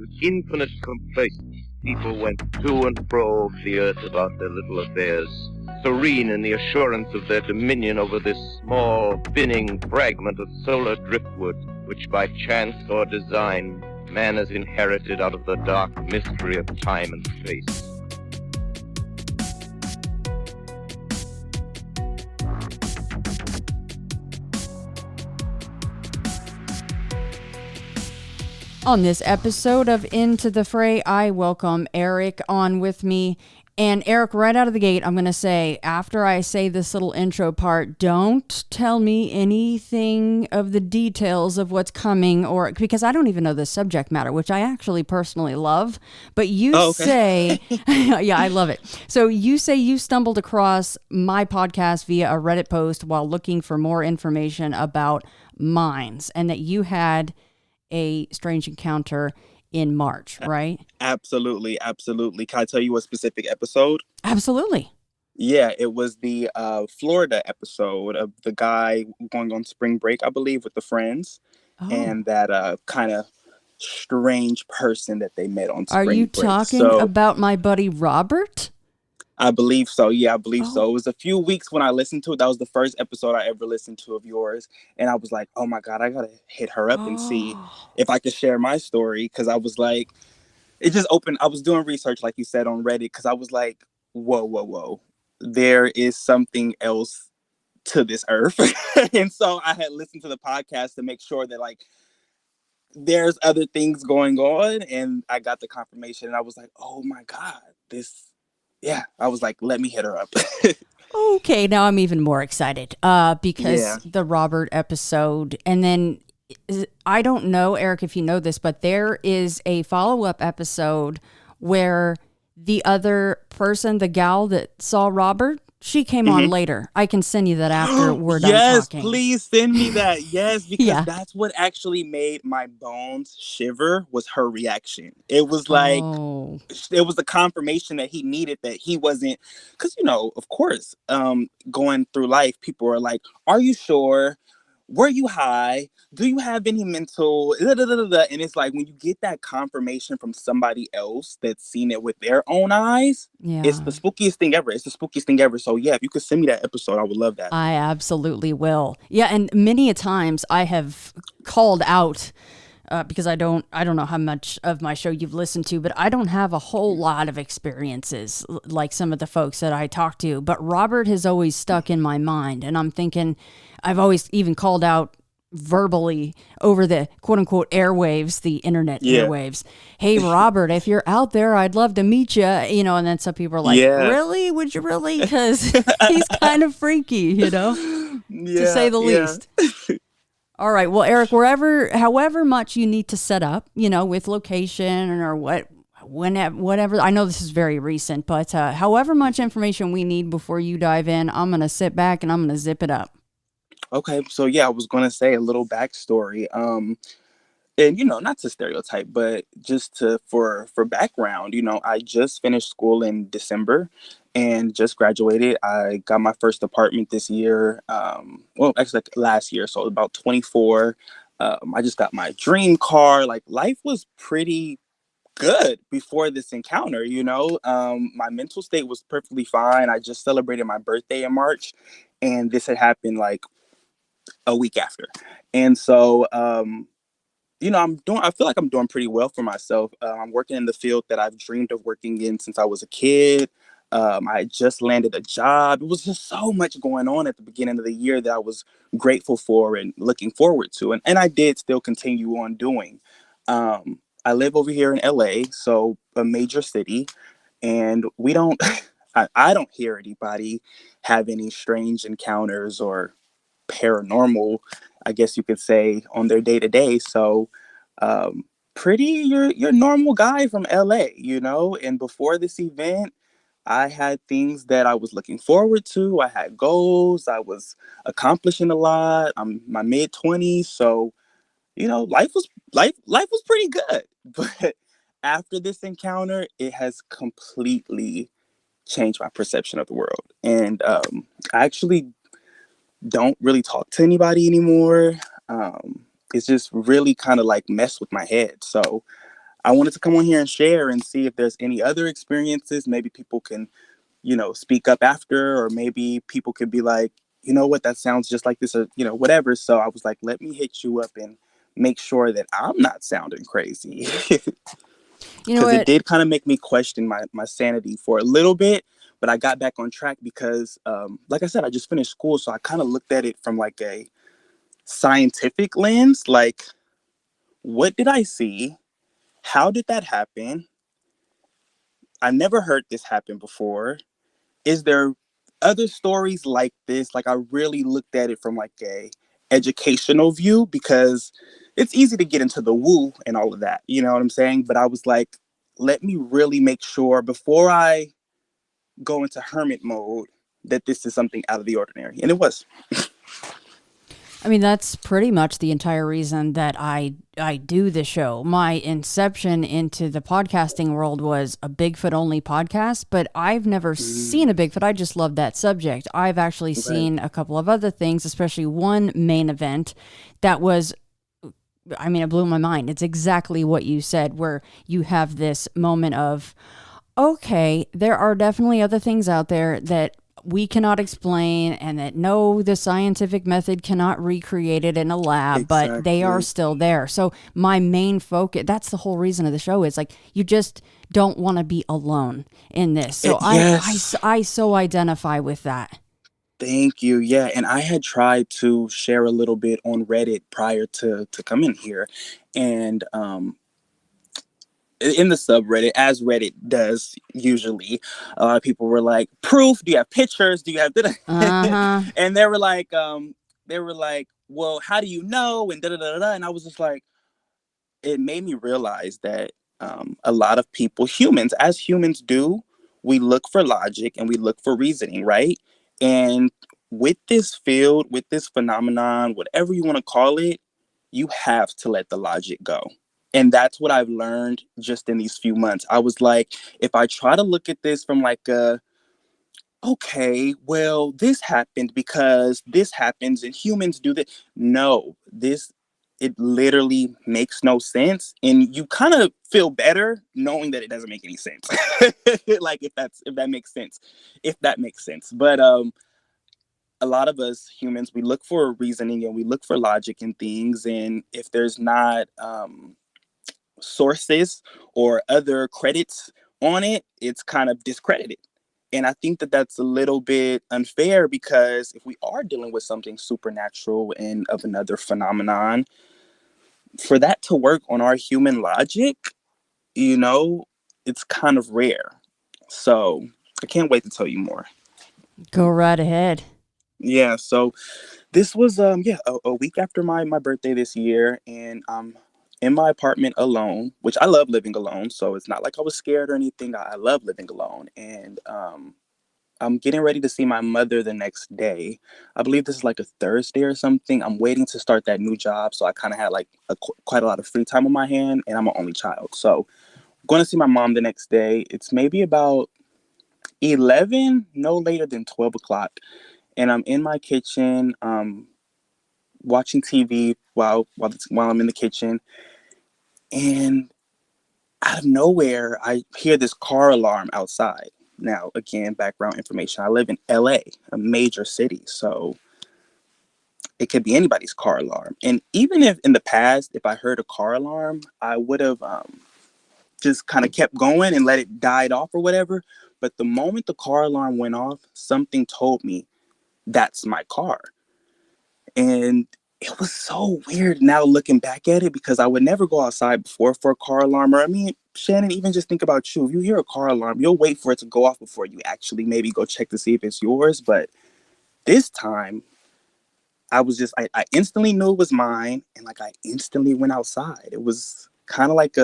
with infinite complaisance, people went to and fro over the earth about their little affairs, serene in the assurance of their dominion over this small, spinning fragment of solar driftwood, which by chance or design man has inherited out of the dark mystery of time and space. On this episode of Into the Fray, I welcome Eric on with me. And Eric, right out of the gate, I'm going to say, after I say this little intro part, don't tell me anything of the details of what's coming, or because I don't even know the subject matter, which I actually personally love. But you say, yeah, I love it. So you say you stumbled across my podcast via a Reddit post while looking for more information about mines, and that you had a strange encounter in March, right? Absolutely. Can I tell you a specific episode? Absolutely. Yeah, it was the Florida episode of the guy going on spring break, I believe, with the friends, and that kind of strange person that they met on spring break. Are you talking about my buddy Robert? I believe so. Yeah, I believe so. It was a few weeks when I listened to it. That was the first episode I ever listened to of yours. And I was like, oh my God, I got to hit her up and see if I could share my story. Because I was like, it just opened. I was doing research, like you said, on Reddit. Because I was like, whoa. There is something else to this earth. And so I had listened to the podcast to make sure that like there's other things going on. And I got the confirmation. And I was like, oh my God, yeah, I was like, let me hit her up. Okay, now I'm even more excited because the Robert episode. And then I don't know, Eric, if you know this, but there is a follow-up episode where the other person, the gal that saw Robert, she came on later. I can send you that after we're done talking. Yes, please send me that. Yes, because that's what actually made my bones shiver was her reaction. It was like, it was the confirmation that he needed, that he wasn't, because, you know, of course, going through life, people are like, are you sure? Were you high? Do you have any mental? And it's like when you get that confirmation from somebody else that's seen it with their own eyes, it's the spookiest thing ever. So yeah, if you could send me that episode, I would love that. I absolutely will. Yeah, and many a times I have called out because I don't know how much of my show you've listened to, but I don't have a whole lot of experiences like some of the folks that I talk to. But Robert has always stuck in my mind, and I'm thinking, I've always even called out verbally over the quote unquote airwaves, the internet airwaves. Hey, Robert, if you're out there, I'd love to meet you. You know, and then some people are like, really? Would you really? Because he's kind of freaky, you know, to say the least. All right. Well, Eric, however much you need to set up, you know, with location or whatever. I know this is very recent, but however much information we need before you dive in, I'm going to sit back and I'm going to zip it up. Okay. So yeah, I was going to say a little backstory. And, you know, not to stereotype, but just for background, you know, I just finished school in December and just graduated. I got my first apartment this year. Well, actually like last year. So about 24. I just got my dream car. Like life was pretty good before this encounter, you know. My mental state was perfectly fine. I just celebrated my birthday in March, and this had happened like a week after. And so, you know, I feel like I'm doing pretty well for myself. I'm working in the field that I've dreamed of working in since I was a kid. I just landed a job. It was just so much going on at the beginning of the year that I was grateful for and looking forward to. And I did still continue on doing. I live over here in LA, so a major city, and we don't, I don't hear anybody have any strange encounters or paranormal, I guess you could say, on their day to day. So, pretty your normal guy from LA, you know. And before this event, I had things that I was looking forward to. I had goals. I was accomplishing a lot. I'm my mid-20s, so you know, life was pretty good. But after this encounter, it has completely changed my perception of the world. And I actually don't really talk to anybody anymore. It's just really kind of like messed with my head. So I wanted to come on here and share and see if there's any other experiences. Maybe people can, speak up after, or maybe people could be like, you know what, that sounds just like this, or, whatever. So I was like, let me hit you up and make sure that I'm not sounding crazy. You know Because it what? did kind of make me question my sanity for a little bit. But I got back on track because, like I said, I just finished school. So I kind of looked at it from like a scientific lens. Like, what did I see? How did that happen? I never heard this happen before. Is there other stories like this? Like, I really looked at it from like a educational view, because it's easy to get into the woo and all of that, you know what I'm saying? But I was like, let me really make sure before I go into hermit mode that this is something out of the ordinary. And it was. I mean, that's pretty much the entire reason that I do the show. My inception into the podcasting world was a Bigfoot only podcast, but I've never seen a Bigfoot. I just love that subject. I've actually Right. seen a couple of other things, especially one main event that was, I mean, it blew my mind. It's exactly what you said, where you have this moment of, okay, there are definitely other things out there that we cannot explain, and that no, the scientific method cannot recreate it in a lab, but they are Exactly. still there. So my main focus, that's the whole reason of the show, is like, you just don't want to be alone in this. So Yes. I so identify with that. Thank you. Yeah, and I had tried to share a little bit on Reddit prior to coming here, and in the subreddit, as Reddit does usually, a lot of people were like, "Proof? Do you have pictures? Do you have?" Uh-huh. And they were like, "Well, how do you know?" And da da da da. And I was just like, it made me realize that a lot of people, humans, as humans do, we look for logic and we look for reasoning, right? And with this field, with this phenomenon, whatever you want to call it, you have to let the logic go. And that's what I've learned just in these few months. I was like, if I try to look at this from like a, okay, well, this happened because this happens and humans do that. No, it literally makes no sense. And you kind of feel better knowing that it doesn't make any sense. Like, if that makes sense. If that makes sense. But a lot of us humans, we look for reasoning and we look for logic in things. And if there's not sources or other credits on it, it's kind of discredited. And I think that that's a little bit unfair, because if we are dealing with something supernatural and of another phenomenon, for that to work on our human logic, you know, it's kind of rare. So I can't wait to tell you more. Go right ahead. Yeah, so this was a week after my birthday this year, and in my apartment alone, which I love living alone, so it's not like I was scared or anything. I love living alone, and I'm getting ready to see my mother the next day. I believe this is like a Thursday or something. I'm waiting to start that new job, so I kind of had like quite a lot of free time on my hand, and I'm an only child, so I'm going to see my mom the next day. It's maybe about 11, no later than 12 o'clock, and I'm in my kitchen, watching TV while I'm in the kitchen, and out of nowhere, I hear this car alarm outside. Now, again, background information: I live in LA, a major city, so it could be anybody's car alarm. And even if in the past, if I heard a car alarm, I would have just kind of kept going and let it die off or whatever. But the moment the car alarm went off, something told me that's my car. And it was so weird now looking back at it, because I would never go outside before for a car alarm. Or, I mean, Shannon, even just think about you. If you hear a car alarm, you'll wait for it to go off before you actually maybe go check to see if it's yours. But this time, I instantly knew it was mine. And like, I instantly went outside. It was kind of like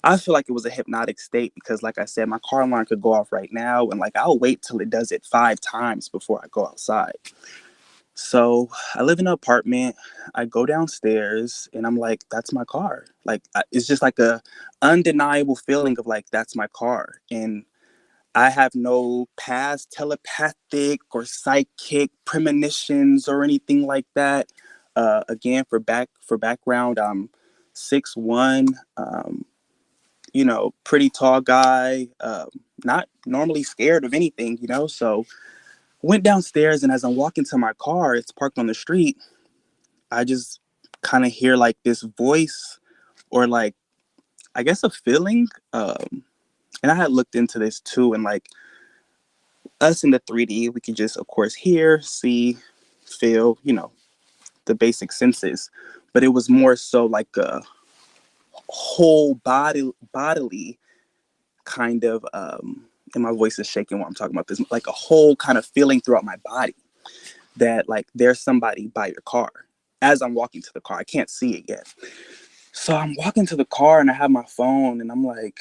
I feel like it was a hypnotic state, because, like I said, my car alarm could go off right now. And like, I'll wait till it does it 5 times before I go outside. So I live in an apartment. I go downstairs and I'm like, that's my car. Like, it's just like a undeniable feeling of like, that's my car. And I have no past telepathic or psychic premonitions or anything like that. Again, for background, I'm 6'1", pretty tall guy, not normally scared of anything, so went downstairs, and as I'm walking to my car, it's parked on the street, I just kind of hear like this voice, or like, I guess a feeling. And I had looked into this too, and like us in the 3D, we can just, of course, hear, see, feel, the basic senses. But it was more so like a whole bodily kind of, and my voice is shaking while I'm talking about this, like a whole kind of feeling throughout my body that like there's somebody by your car. As I'm walking to the car, I can't see it yet. So I'm walking to the car and I have my phone and I'm like,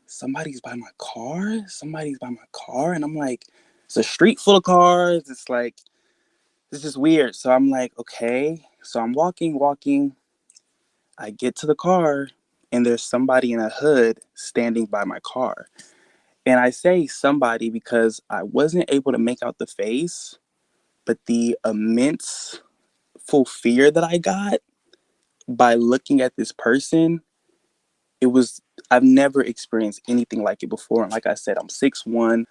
somebody's by my car? Somebody's by my car? And I'm like, it's a street full of cars. It's like, it's just weird. So I'm like, okay. So I'm walking. I get to the car and there's somebody in a hood standing by my car. And I say somebody because I wasn't able to make out the face, but the immense full fear that I got by looking at this person, it was, I've never experienced anything like it before. And like I said, I'm 6'1".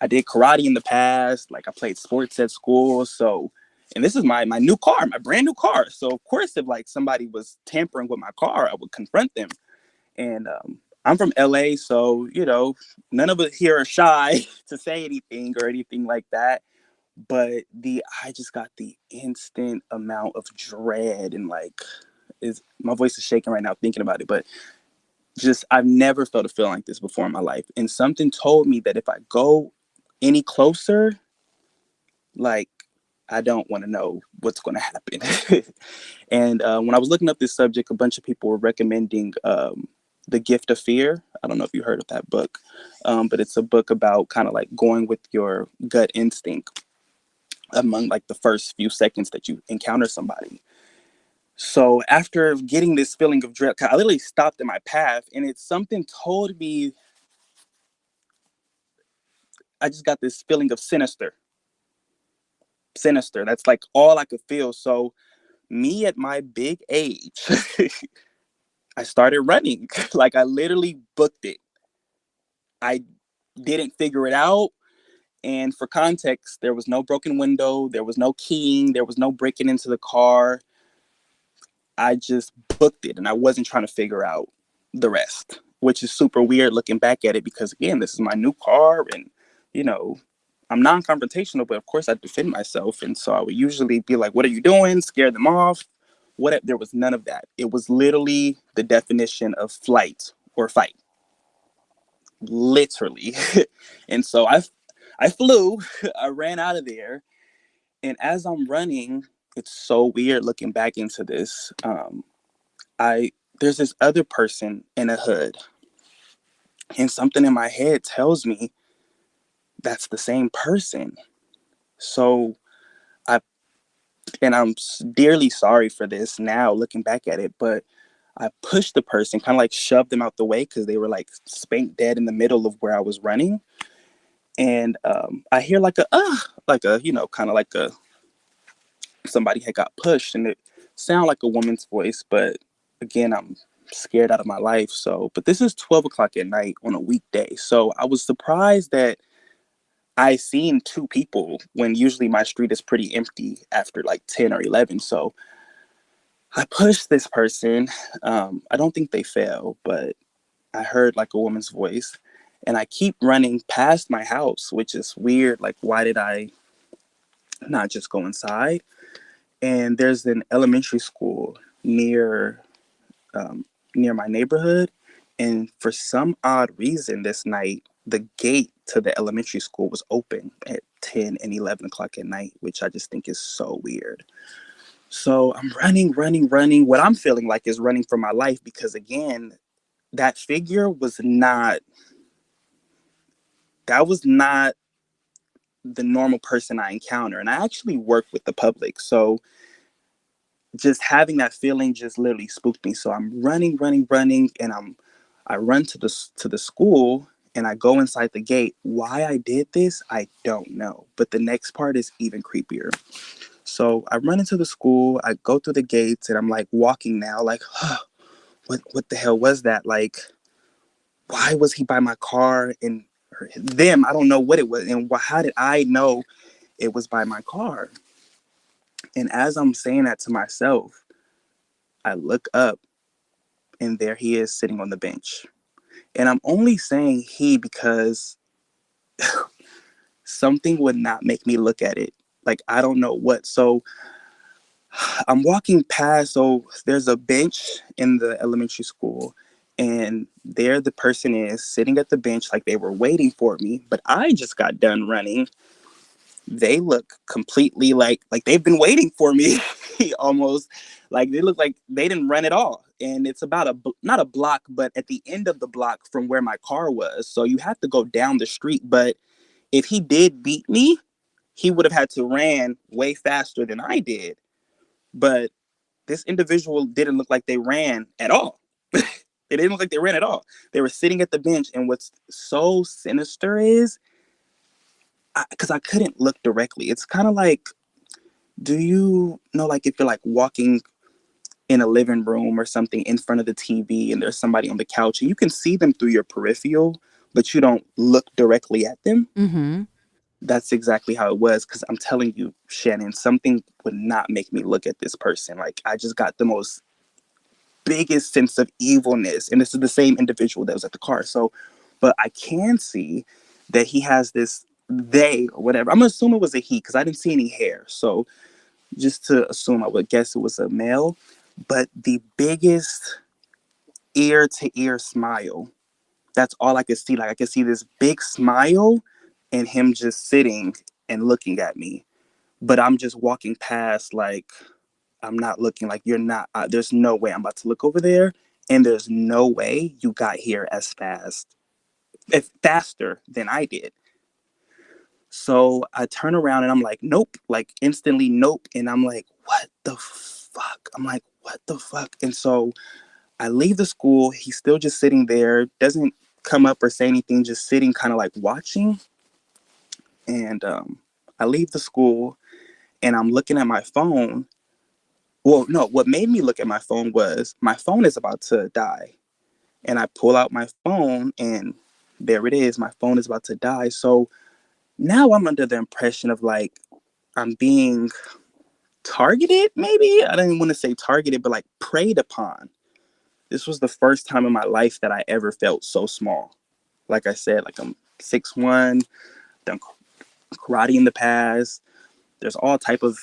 I did karate in the past. Like I played sports at school. So, and this is my new car, my brand new car. So of course, if like somebody was tampering with my car, I would confront them. And I'm from LA. So, none of us here are shy to say anything or anything like that. But I just got the instant amount of dread and like, my voice is shaking right now thinking about it, but just I've never felt a feeling like this before in my life. And something told me that if I go any closer, like I don't want to know what's going to happen. And when I was looking up this subject, a bunch of people were recommending The Gift of Fear. I don't know if you heard of that book, but it's a book about kind of like going with your gut instinct among like the first few seconds that you encounter somebody. So after getting this feeling of dread, I literally stopped in my path, and it's something told me, I just got this feeling of sinister. That's like all I could feel. So me at my big age, I started running. Like I literally booked it. I didn't figure it out. And for context, there was no broken window. There was no keying. There was no breaking into the car. I just booked it and I wasn't trying to figure out the rest, which is super weird looking back at it because, again, this is my new car and, I'm non-confrontational, but of course I defend myself. And so I would usually be like, what are you doing? Scare them off. There was none of that. It was literally the definition of flight or fight. Literally. And so I flew, I ran out of there. And as I'm running, it's so weird looking back into this. There's this other person in a hood, and something in my head tells me that's the same person. So I'm dearly sorry for this now looking back at it, but I pushed the person, kind of like shoved them out the way because they were like spanked dead in the middle of where I was running. And I hear like kind of like somebody had got pushed, and it sounded like a woman's voice, but again, I'm scared out of my life. So, but this is 12 o'clock at night on a weekday. So I was surprised that I seen two people when usually my street is pretty empty after like 10 or 11. So I pushed this person. I don't think they fell, but I heard like a woman's voice, and I keep running past my house, which is weird. Like, why did I not just go inside? And there's an elementary school near my neighborhood. And for some odd reason this night, the gate to the elementary school was open at 10 and 11 o'clock at night, which I just think is so weird. So I'm running. What I'm feeling like is running for my life because, again, that figure was not the normal person I encounter. And I actually work with the public. So just having that feeling just literally spooked me. So I'm running, and I run to the school and I go inside the gate. Why I did this, I don't know. But the next part is even creepier. So I run into the school, I go through the gates, and I'm like walking now, like, what the hell was that? Like, why was he by my car? And them, I don't know what it was. And how did I know it was by my car? And as I'm saying that to myself, I look up and there he is sitting on the bench. And I'm only saying he because something would not make me look at it. Like, I don't know what. So I'm walking past. So there's a bench in the elementary school. And there the person is sitting at the bench like they were waiting for me. But I just got done running. They look completely like they've been waiting for me almost. Like they look like they didn't run at all. And it's about not a block, but at the end of the block from where my car was. So you have to go down the street. But if he did beat me, he would have had to ran way faster than I did. But this individual didn't look like they ran at all. It didn't look like they ran at all. They were sitting at the bench. And what's so sinister is, because I couldn't look directly. It's kind of like, do you know, like if you're like walking in a living room or something in front of the TV and there's somebody on the couch and you can see them through your peripheral, but you don't look directly at them? Mm-hmm. That's exactly how it was. Because I'm telling you, Shannon, something would not make me look at this person. Like, I just got the most biggest sense of evilness. And this is the same individual that was at the car. So, but I can see that he has this, they or whatever. I'm assuming it was a he because I didn't see any hair. So just to assume, I would guess it was a male. But the biggest ear to ear smile. That's all I could see. Like, I could see this big smile and him just sitting and looking at me. But I'm just walking past, like, I'm not looking. Like, you're not, there's no way I'm about to look over there. And there's no way you got here as fast, if faster than I did. So I turn around and I'm like, nope, like instantly, nope. And I'm like, what the fuck? I'm like, what the fuck? And so I leave the school. He's still just sitting there, doesn't come up or say anything, just sitting kind of like watching. And I leave the school and I'm looking at my phone. Well, no, what made me look at my phone was my phone is about to die. And I pull out my phone and there it is. My phone is about to die. So now I'm under the impression of like I'm being targeted, maybe. I don't even want to say targeted, but like preyed upon. This was the first time in my life that I ever felt so small. Like I said, like I'm 6'1", done karate in the past. There's all type of,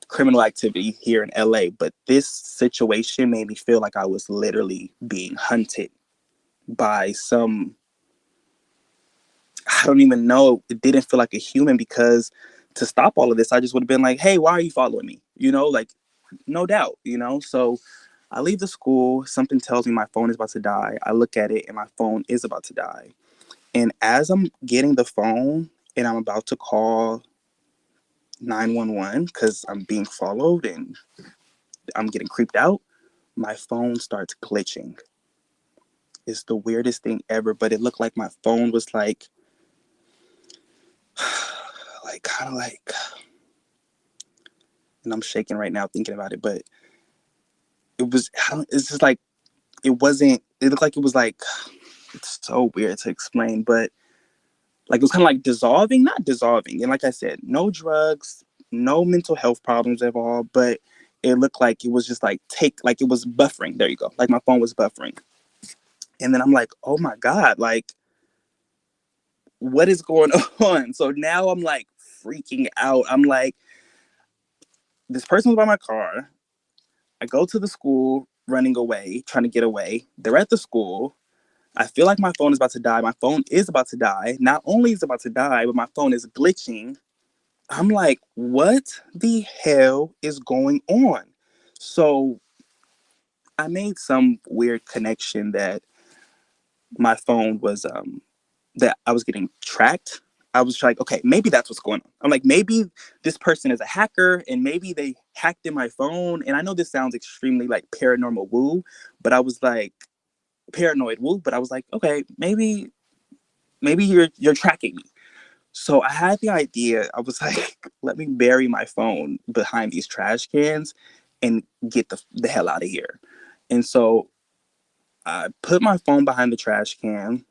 criminal activity here in LA, but this situation made me feel like I was literally being hunted by some, I don't even know. It didn't feel like a human because to stop all of this, I just would have been like, hey, why are you following me? Like, no doubt, So I leave the school. Something tells me my phone is about to die. I look at it and my phone is about to die. And as I'm getting the phone and I'm about to call 911 because I'm being followed and I'm getting creeped out, my phone starts glitching. It's the weirdest thing ever, but it looked like my phone was like kind of like, and I'm shaking right now thinking about it, but it was, it's just like, it looked like it was like, it's so weird to explain, but like it was kind of like dissolving, not dissolving. And like I said, no drugs, no mental health problems at all, but it looked like it was just like like it was buffering. There you go. Like my phone was buffering. And then I'm like, oh my God, like what is going on? So now I'm like freaking out. I'm like, this person was by my car. I go to the school running away, trying to get away. They're at the school. I feel like my phone is about to die. My phone is about to die. Not only is it about to die, but my phone is glitching. I'm like, what the hell is going on? So I made some weird connection that my phone was, that I was getting tracked. I was like, okay, maybe that's what's going on. I'm like, maybe this person is a hacker and maybe they hacked in my phone. And I know this sounds extremely like paranormal woo, but I was like, paranoid woo, but I was like, okay, maybe you're tracking me. So I had the idea. I was like, let me bury my phone behind these trash cans and get the hell out of here. And so I put my phone behind the trash can,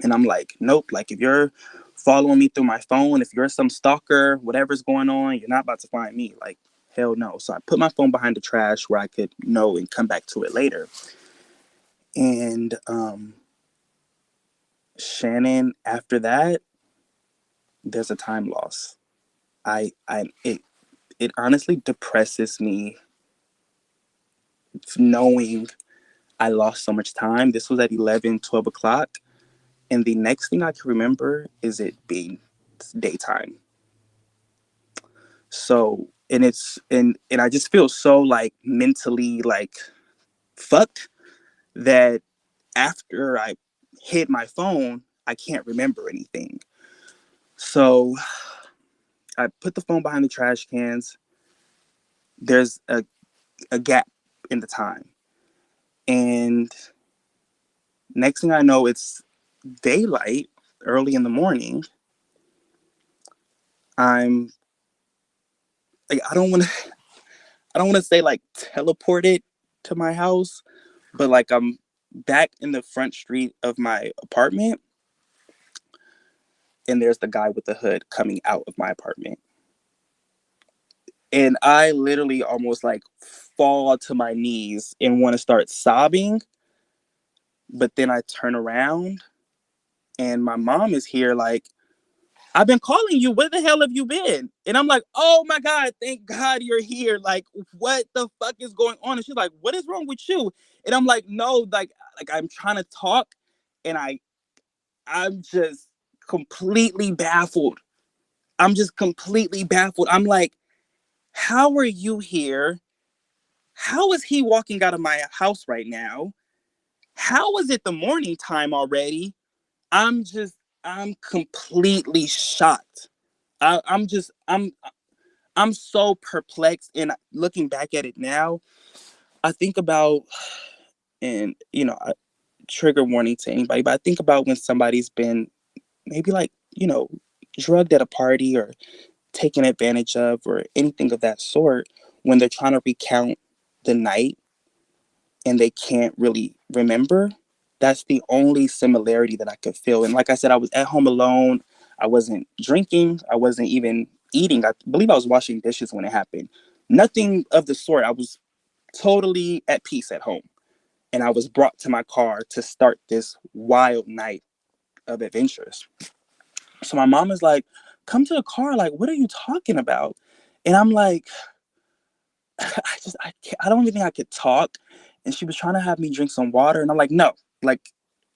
and I'm like, nope, like if you're following me through my phone, if you're some stalker, whatever's going on, you're not about to find me. Like, hell no. So I put my phone behind the trash where I could know and come back to it later. And Shannon, after that, there's a time loss. It honestly depresses me knowing I lost so much time. This was at 11, 12 o'clock. And the next thing I can remember is it being daytime. So, and I just feel so like mentally like fucked that after I hid my phone, I can't remember anything. So I put the phone behind the trash cans. There's a gap in the time. And next thing I know, it's daylight, early in the morning. I'm like, I don't want to say like teleported to my house, but like I'm back in the front street of my apartment, and there's the guy with the hood coming out of my apartment. And I literally almost like fall to my knees and want to start sobbing, but then I turn around and my mom is here like, I've been calling you. Where the hell have you been? And I'm like, oh my God, thank God you're here. Like, what the fuck is going on? And she's like, what is wrong with you? And I'm like, no, like I'm trying to talk, and I'm just completely baffled. I'm just completely baffled. I'm like, how are you here? How is he walking out of my house right now? How is it the morning time already? I'm completely shocked. I'm just, I'm so perplexed. And looking back at it now, I think about, and trigger warning to anybody, but I think about when somebody's been maybe like, drugged at a party or taken advantage of or anything of that sort, when they're trying to recount the night and they can't really remember. That's the only similarity that I could feel. And like I said, I was at home alone. I wasn't drinking. I wasn't even eating. I believe I was washing dishes when it happened. Nothing of the sort. I was totally at peace at home. And I was brought to my car to start this wild night of adventures. So my mom is like, come to the car. Like, what are you talking about? And I'm like, I don't even think I could talk. And she was trying to have me drink some water. And I'm like, no, like,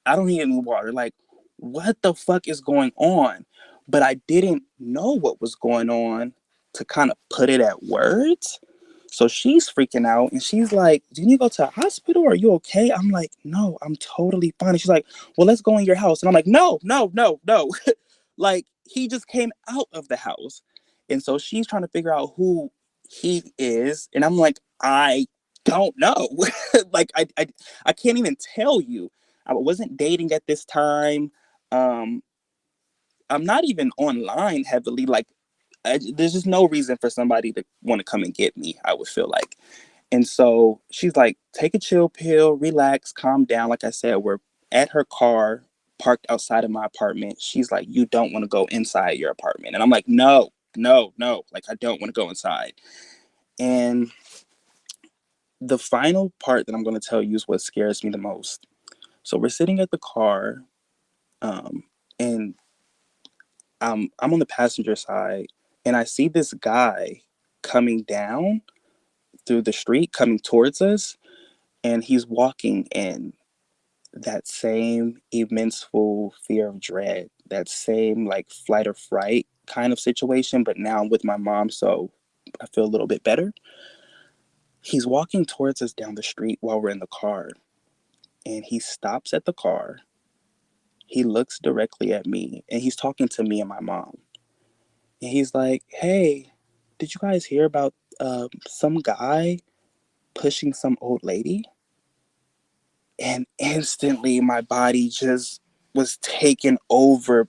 I don't need any water. Like, what the fuck is going on? But I didn't know what was going on to kind of put it at words. So she's freaking out and she's like, do you need to go to a hospital? Are you okay? I'm like, no, I'm totally fine. And she's like, well, let's go in your house. And I'm like, no, no, no, no. Like, he just came out of the house. And so she's trying to figure out who he is. And I'm like, I don't know. Like, I can't even tell you. I wasn't dating at this time. Um, I'm not even online heavily. Like, there's just no reason for somebody to want to come and get me, I would feel like. And so she's like, take a chill pill, relax, calm down. Like I said, we're at her car parked outside of my apartment. She's like, you don't want to go inside your apartment. And I'm like, no, no, no. Like, I don't want to go inside. And the final part that I'm going to tell you is what scares me the most. So we're sitting at the car, um, and I'm on the passenger side, and I see this guy coming down through the street, coming towards us, and he's walking in that same immense full fear of dread, that same like flight or fright kind of situation, but now I'm with my mom, so I feel a little bit better. He's walking towards us down the street while we're in the car, and he stops at the car. He looks directly at me, and he's talking to me and my mom. And he's like, hey, did you guys hear about some guy pushing some old lady? And instantly my body just was taken over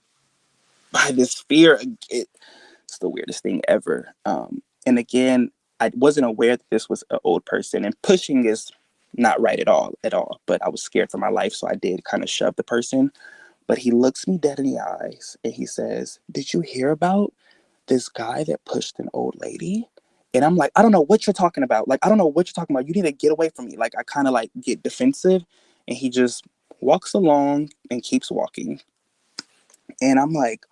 by this fear. It's the weirdest thing ever. And again, I wasn't aware that this was an old person, and pushing is not right at all. But I was scared for my life, so I did kind of shove the person. But he looks me dead in the eyes and he says, "Did you hear about this guy that pushed an old lady?" And I'm like, "I don't know what you're talking about. Like, I don't know what you're talking about. You need to get away from me." Like, I kind of like get defensive, and he just walks along and keeps walking. And I'm like,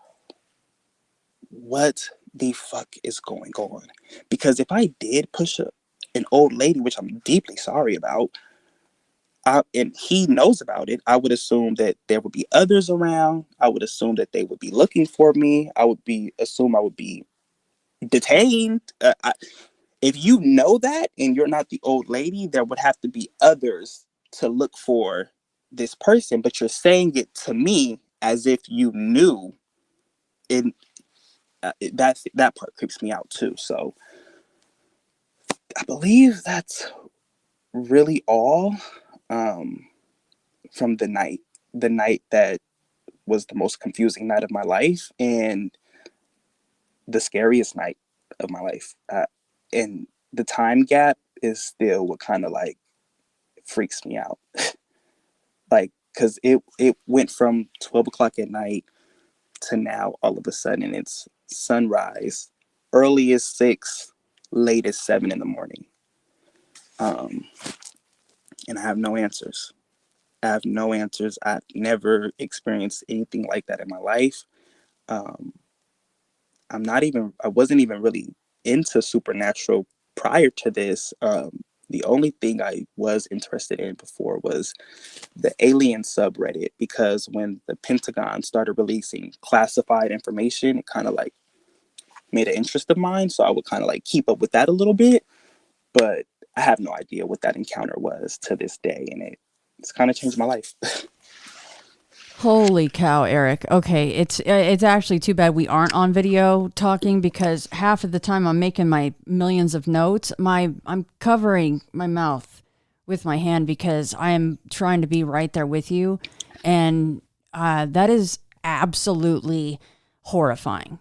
what the fuck is going on? Because if I did push an old lady, which I'm deeply sorry about, and he knows about it, I would assume that there would be others around. I would assume that they would be looking for me. Assume I would be detained. If you know that and you're not the old lady, there would have to be others to look for this person. But you're saying it to me as if you knew. And that part creeps me out too. So I believe that's really all, um, from the night that was the most confusing night of my life and the scariest night of my life. And the time gap is still what kind of like freaks me out. Like, because it went from 12 o'clock at night to now all of a sudden it's sunrise, early as 6, late as 7 in the morning. Um, and I have no answers. I have no answers. I've never experienced anything like that in my life. Um, I wasn't even really into supernatural prior to this. The only thing I was interested in before was the alien subreddit, because when the Pentagon started releasing classified information, it kind of like made an interest of mine. So I would kind of like keep up with that a little bit. But I have no idea what that encounter was to this day. And it's kind of changed my life. Holy cow, Eric. Okay, it's actually too bad we aren't on video talking, because half of the time I'm making my millions of notes, I'm covering my mouth with my hand because I am trying to be right there with you, and that is absolutely horrifying.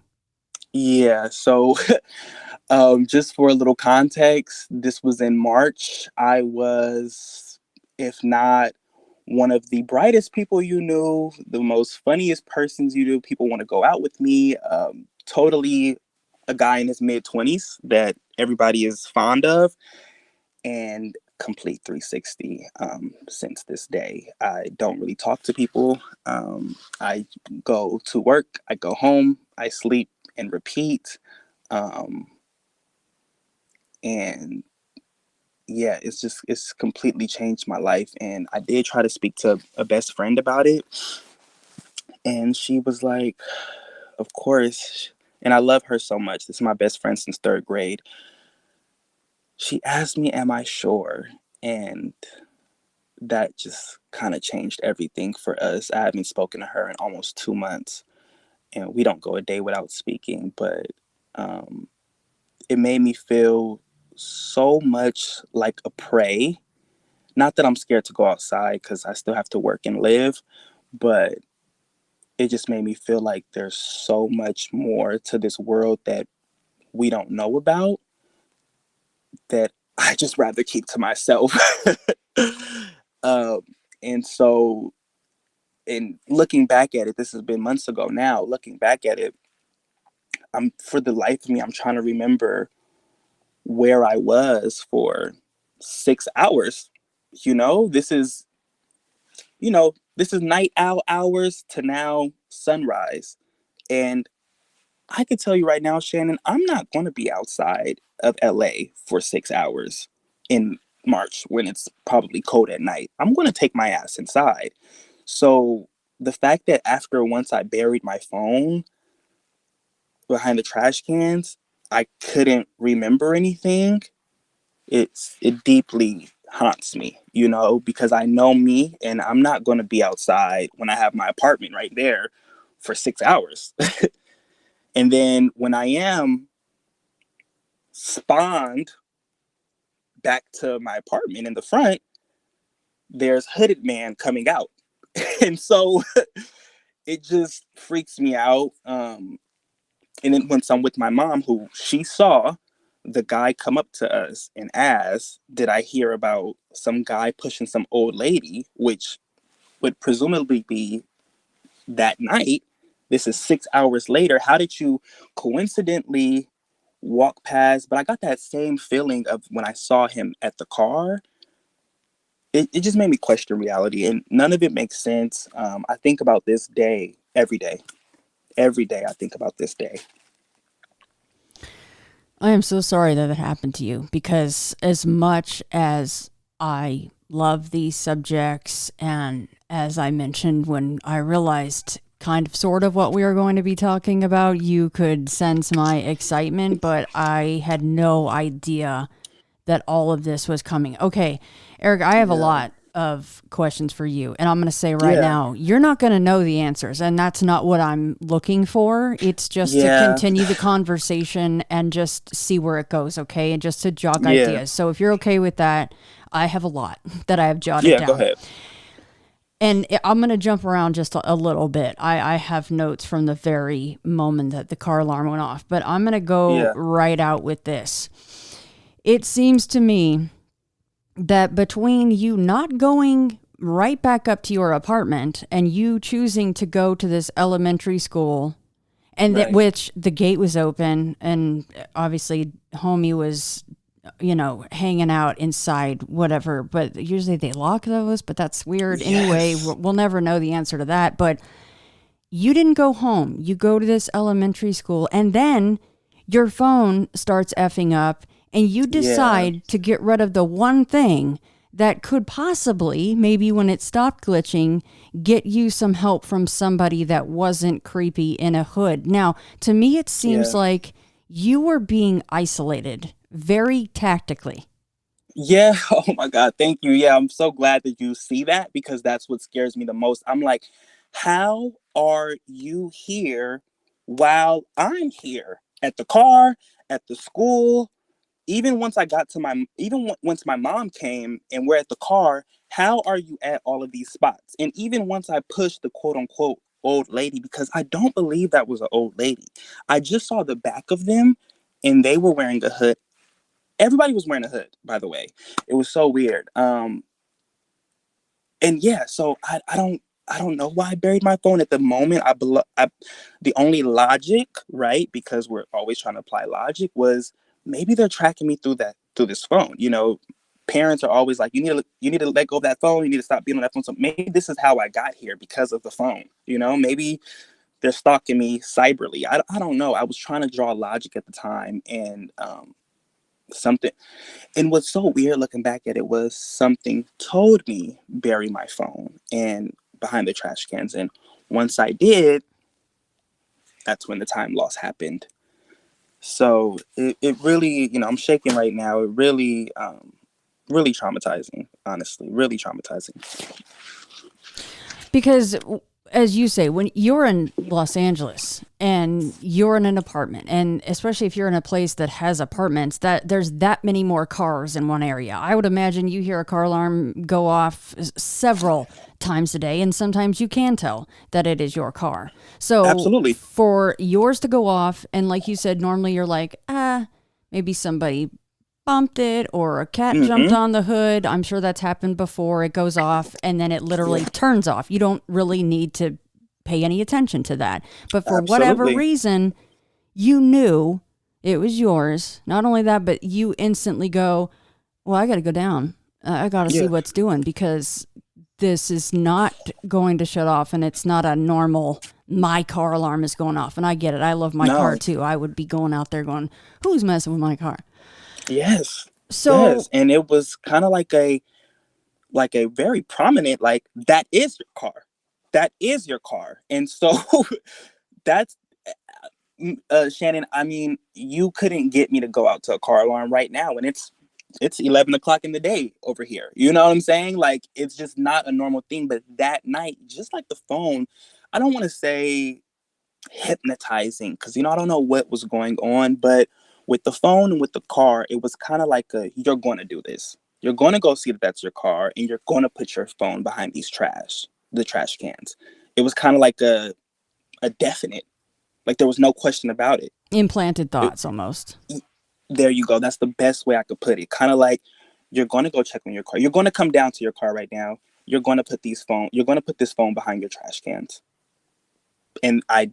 Yeah. So just for a little context, this was in March. I was, if not one of the brightest people you knew, the most funniest persons you knew, people want to go out with me. Totally a guy in his mid 20s that everybody is fond of, and complete 360 since this day. I don't really talk to people. I go to work, I go home, I sleep and repeat. Um, and yeah, it's completely changed my life. And I did try to speak to a best friend about it, and she was like, of course. And I love her so much. This is my best friend since 3rd grade. She asked me, am I sure? And that just kind of changed everything for us. I haven't spoken to her in almost 2 months, and we don't go a day without speaking. But um, it made me feel so much like a prey. Not that I'm scared to go outside because I still have to work and live, but it just made me feel like there's so much more to this world that we don't know about, that I just rather keep to myself. um, and so, in looking back at it, this has been months ago now. Looking back at it, for the life of me, I'm trying to remember where I was for 6 hours. You know, this is this is night owl hours to now sunrise. And I could tell you right now, Shannon, I'm not going to be outside of LA for 6 hours in March when it's probably cold at night. I'm going to take my ass inside. So the fact that after once I buried my phone behind the trash cans, I couldn't remember anything, it deeply haunts me, because I know me and I'm not going to be outside when I have my apartment right there for 6 hours. And then when I am spawned back to my apartment in the front, there's hooded man coming out. And so it just freaks me out. And then once I'm with my mom, who she saw the guy come up to us and ask, did I hear about some guy pushing some old lady, which would presumably be that night. This is 6 hours later. How did you coincidentally walk past? But I got that same feeling of when I saw him at the car. It just made me question reality, and none of it makes sense. I think about this day every day. Every day I think about this day. I am so sorry that it happened to you, because as much as I love these subjects, and as I mentioned when I realized kind of sort of what we were going to be talking about, you could sense my excitement, but I had no idea that all of this was coming. Okay, Eric, I have a Yeah. lot of questions for you, and I'm going to say right Yeah. now, you're not going to know the answers, and that's not what I'm looking for. It's just to Yeah. continue the conversation and just see where it goes, okay? And just to jog Yeah. ideas. So if you're okay with that, I have a lot that I have jotted Yeah. Go down. ahead. And I'm going to jump around just a little bit. I have notes from the very moment that the car alarm went off, but I'm going to go Yeah. right out with this. It seems to me that between you not going right back up to your apartment and you choosing to go to this elementary school, and that Right. which the gate was open, and obviously homie was, hanging out inside, whatever, but usually they lock those, but that's weird. Anyway, Yes. we'll never know the answer to that. But you didn't go home. You go to this elementary school, and then your phone starts effing up, and you Yeah. decide to get rid of the one thing that could possibly, maybe when it stopped glitching, get you some help from somebody that wasn't creepy in a hood. Now, to me, it seems Yeah. like you were being isolated very tactically. Yeah. Oh my God. Thank you. Yeah. I'm so glad that you see that, because that's what scares me the most. I'm like, how are you here while I'm here at the car, at the school? Even once I got to my, once my mom came and we're at the car, how are you at all of these spots? And even once I pushed the quote unquote old lady, because I don't believe that was an old lady. I just saw the back of them and they were wearing a hood. Everybody was wearing a hood, by the way. It was so weird. And yeah, so I don't know why I buried my phone at the moment. The only logic, right? Because we're always trying to apply logic, was maybe they're tracking me through this phone. Parents are always like, you need to let go of that phone. You need to stop being on that phone. So maybe this is how I got here, because of the phone. Maybe they're stalking me cyberly. I don't know. I was trying to draw logic at the time, and something. And what's so weird looking back at it was something told me bury my phone and behind the trash cans. And once I did, that's when the time loss happened. So it really, I'm shaking right now. It really, really traumatizing, honestly, really traumatizing. Because, as you say, when you're in Los Angeles and you're in an apartment, and especially if you're in a place that has apartments, that there's that many more cars in one area. I would imagine you hear a car alarm go off several times a day, and sometimes you can tell that it is your car. So Absolutely. for yours to go off, and like you said, normally you're like, maybe somebody bumped it or a cat jumped Mm-hmm. on the hood. I'm sure that's happened before. It goes off and then it literally Yeah. turns off. You don't really need to pay any attention to that. But for whatever Absolutely. reason, you knew it was yours. Not only that, but you instantly go, well, I got to go down. I got to see Yeah. what's doing, because this is not going to shut off, and it's not a normal, my car alarm is going off. And I get it. I love my car No. too. I would be going out there going, who's messing with my car? Yes. So Yes. And it was kind of like a very prominent, like, that is your car. That is your car. And so that's Shannon, I mean, you couldn't get me to go out to a car alarm right now, and it's 11 o'clock in the day over here. You know what I'm saying? Like, it's just not a normal thing. But that night, just like the phone, I don't want to say hypnotizing, because I don't know what was going on, but with the phone and with the car, it was kind of like you're going to do this. You're going to go see that that's your car, and you're going to put your phone behind the trash cans. It was kind of like a definite, like there was no question about it. Implanted thoughts almost. There you go. That's the best way I could put it. Kind of like you're going to go check on your car. You're going to come down to your car right now. You're going to put this phone behind your trash cans. And I,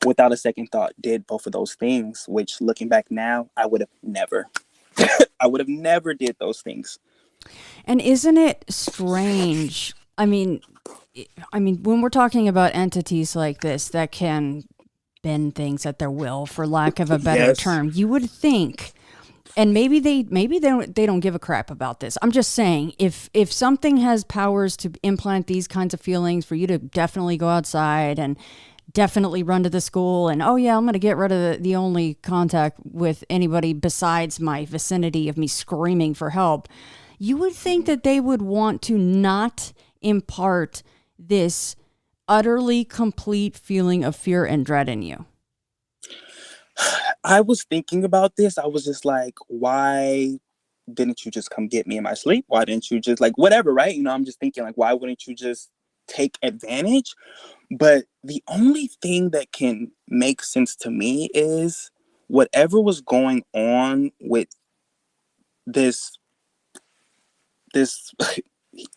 without a second thought, did both of those things, which looking back now, I would have never, I would have never did those things. And isn't it strange? When we're talking about entities like this that can bend things at their will, for lack of a better Yes. term, you would think, and maybe they don't give a crap about this. I'm just saying, if something has powers to implant these kinds of feelings for you to definitely go outside and definitely run to the school and, oh yeah, I'm going to get rid of the only contact with anybody besides my vicinity of me screaming for help, you would think that they would want to not impart this utterly complete feeling of fear and dread in you. I was thinking about this. I was just like, why didn't you just come get me in my sleep? Why didn't you just, like, whatever, right? I'm just thinking, like, why wouldn't you just take advantage? But the only thing that can make sense to me is whatever was going on with this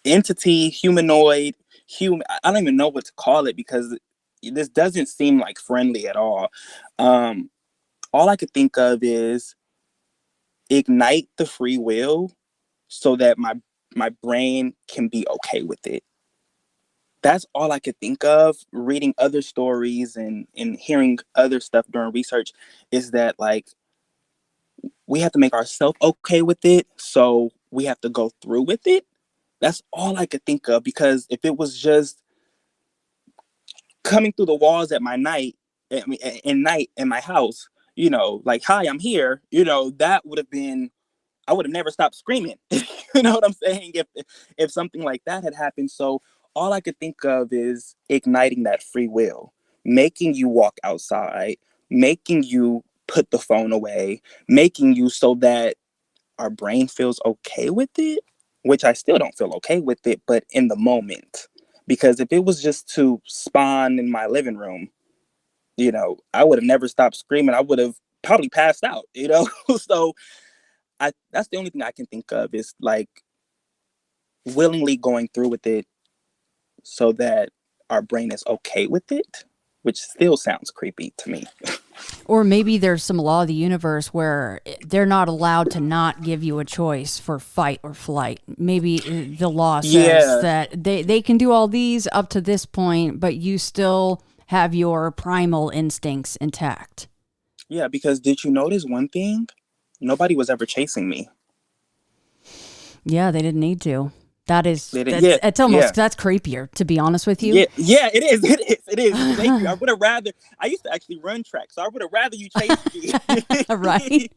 entity, humanoid, I don't even know what to call it, because this doesn't seem like friendly at all. All I could think of is ignite the free will so that my brain can be okay with it. That's all I could think of. Reading other stories and hearing other stuff during research is that, like, we have to make ourselves okay with it, so we have to go through with it. That's all I could think of, because if it was just coming through the walls at night in my house, like, hi, I'm here, that would have been, I would have never stopped screaming. You know what I'm saying? If something like that had happened. So all I could think of is igniting that free will, making you walk outside, making you put the phone away, making you so that our brain feels okay with it, which I still don't feel okay with it, but in the moment. Because if it was just to spawn in my living room, I would have never stopped screaming. I would have probably passed out, So that's the only thing I can think of, is like willingly going through with it so that our brain is okay with it, which still sounds creepy to me. Or maybe there's some law of the universe where they're not allowed to not give you a choice for fight or flight. Maybe the law says that they can do all these up to this point, but you still have your primal instincts intact. Yeah, because did you notice one thing? Nobody was ever chasing me. Yeah, they didn't need to. It's Yeah. that's creepier, to be honest with you. Yeah, it is. It is. Thank you. I used to actually run track, so I would have rather you chased me. Right?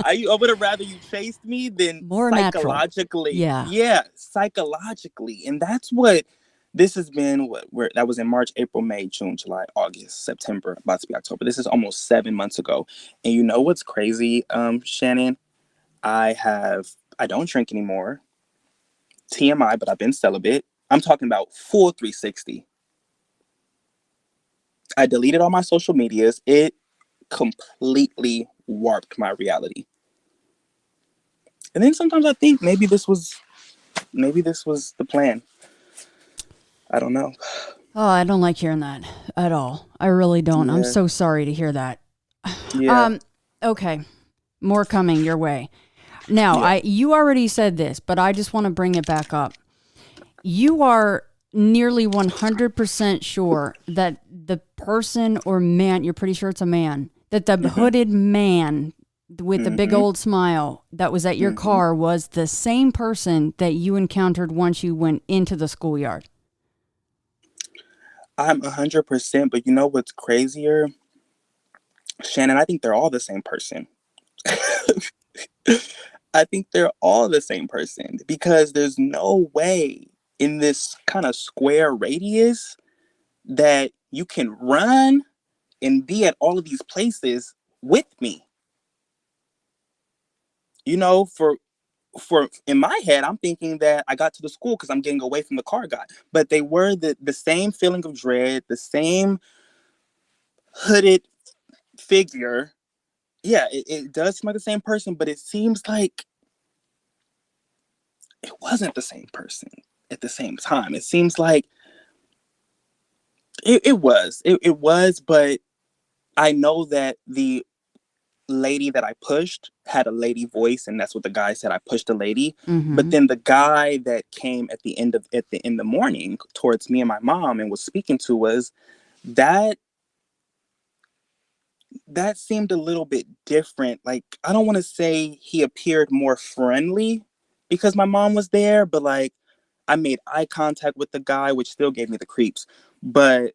I would have rather you chased me than more psychologically. Natural. Yeah, psychologically. And that's what this has been. That was in March, April, May, June, July, August, September, about to be October. This is almost 7 months ago. And you know what's crazy, Shannon? I don't drink anymore. TMI, but I've been celibate. I'm talking about full 360. I deleted all my social medias. It completely warped my reality. And then sometimes I think maybe this was the plan. I don't know. Oh, I don't like hearing that at all. I really don't. Yeah. I'm so sorry to hear that. Yeah. Okay. More coming your way. Now, you already said this, but I just want to bring it back up. You are nearly 100% sure that the person or man, you're pretty sure it's a man, that the hooded man with the big old smile that was at your car was the same person that you encountered once you went into the schoolyard. I'm 100%, but you know what's crazier? Shannon, I think they're all the same person. I think they're all the same person, because there's no way in this kind of square radius that you can run and be at all of these places with me. For for in my head, I'm thinking that I got to the school because I'm getting away from the car guy. But they were the same feeling of dread, the same hooded figure. Yeah, it does seem like the same person, but it seems like it wasn't the same person at the same time. It seems like it was, but I know that the lady that I pushed had a lady voice, and that's what the guy said. I pushed a lady. But Mm-hmm. then the guy that came in the morning towards me and my mom and was speaking to us, that that seemed a little bit different. Like, I don't want to say he appeared more friendly because my mom was there, but like I made eye contact with the guy, which still gave me the creeps. But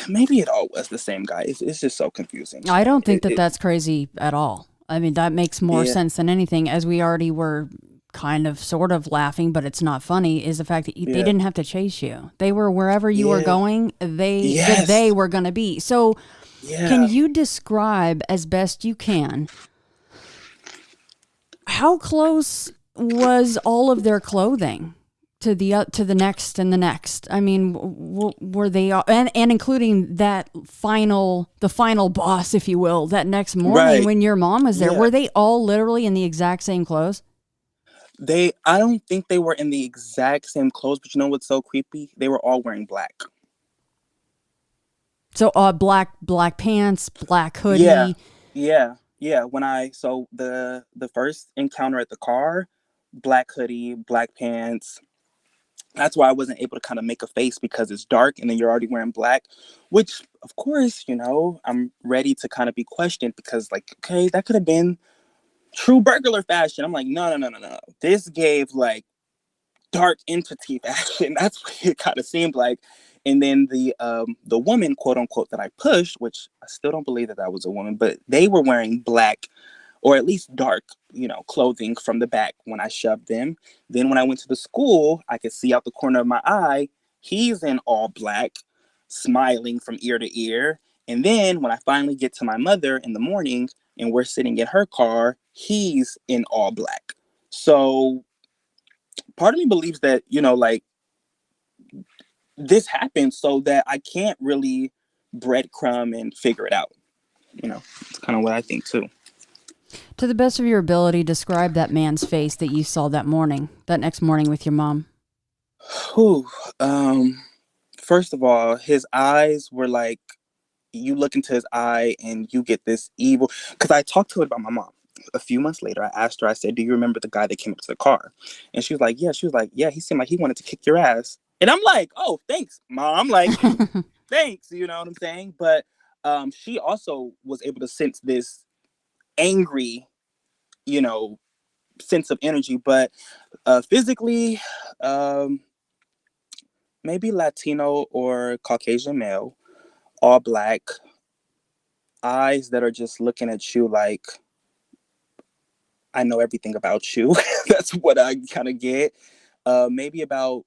maybe it all was the same guy. It's just so confusing. I don't think that that's crazy at all. I mean, that makes more Yeah. sense than anything, as we already were kind of sort of laughing, but it's not funny, is the fact that they Yeah. didn't have to chase you. They were wherever you were Yeah. going, Yes. they were going to be. So can Yeah. you describe as best you can how close was all of their clothing to the next and the next? I mean, were they all, and including the final boss, if you will, that next morning Right. when your mom was there? Yeah. Were they all literally in the exact same clothes? I don't think they were in the exact same clothes, but you know what's so creepy? They were all wearing black. So black pants, black Yeah. hoodie. Yeah. So the first encounter at the car, black hoodie, black pants. That's why I wasn't able to kind of make a face because it's dark and then you're already wearing black, which of course, I'm ready to kind of be questioned because like, okay, that could have been true burglar fashion. I'm like, no, no, no, no, no. This gave like dark entity fashion. That's what it kind of seemed like. And then the woman, quote unquote, that I pushed, which I still don't believe that was a woman, but they were wearing black or at least dark, clothing from the back when I shoved them. Then when I went to the school, I could see out the corner of my eye, he's in all black, smiling from ear to ear. And then when I finally get to my mother in the morning and we're sitting in her car, he's in all black. So part of me believes that, like this happened so that I can't really breadcrumb and figure it out. It's kind of what I think too. To the best of your ability, describe that man's face that you saw that next morning with your mom. Whew. First of all, his eyes were like, you look into his eye and you get this evil. Because I talked to her about my mom. A few months later, I asked her, I said, do you remember the guy that came up to the car? And she was like, yeah. She was like, yeah, he seemed like he wanted to kick your ass. And I'm like, oh, thanks, mom. Like, thanks. You know what I'm saying? But she also was able to sense this angry, you know, sense of energy. But physically, um, maybe Latino or Caucasian male, all black, eyes that are just looking at you like, I know everything about you. That's what I kind of get. Maybe about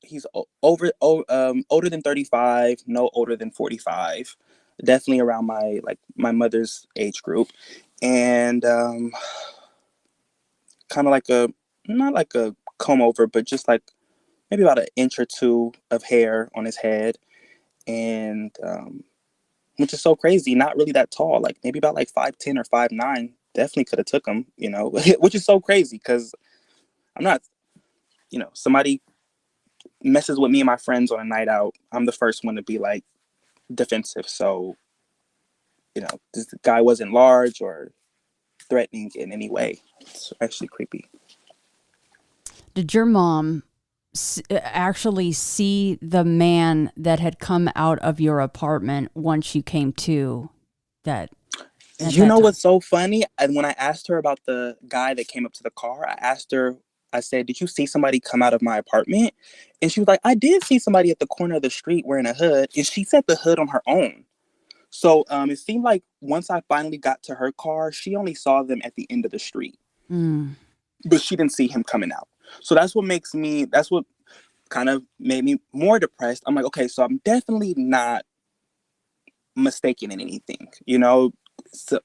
he's older than 35, no older than 45. Definitely around my mother's age group, and kind of like a not like a comb over, but just like maybe about an inch or two of hair on his head, and which is so crazy. Not really that tall, like maybe about like 5'10" or 5'9". Definitely could have took him, which is so crazy because I'm not, somebody messes with me and my friends on a night out, I'm the first one to be like defensive. So, this guy wasn't large or threatening in any way. It's actually creepy. Did your mom actually see the man that had come out of your apartment once you came to that? You know what's so funny? And when I asked her about the guy that came up to the car, I said, did you see somebody come out of my apartment? And she was like, I did see somebody at the corner of the street wearing a hood. And she set the hood on her own. So it seemed like once I finally got to her car, she only saw them at the end of the street. Mm. But she didn't see him coming out. So that's what kind of made me more depressed. I'm like, okay, so I'm definitely not mistaken in anything. So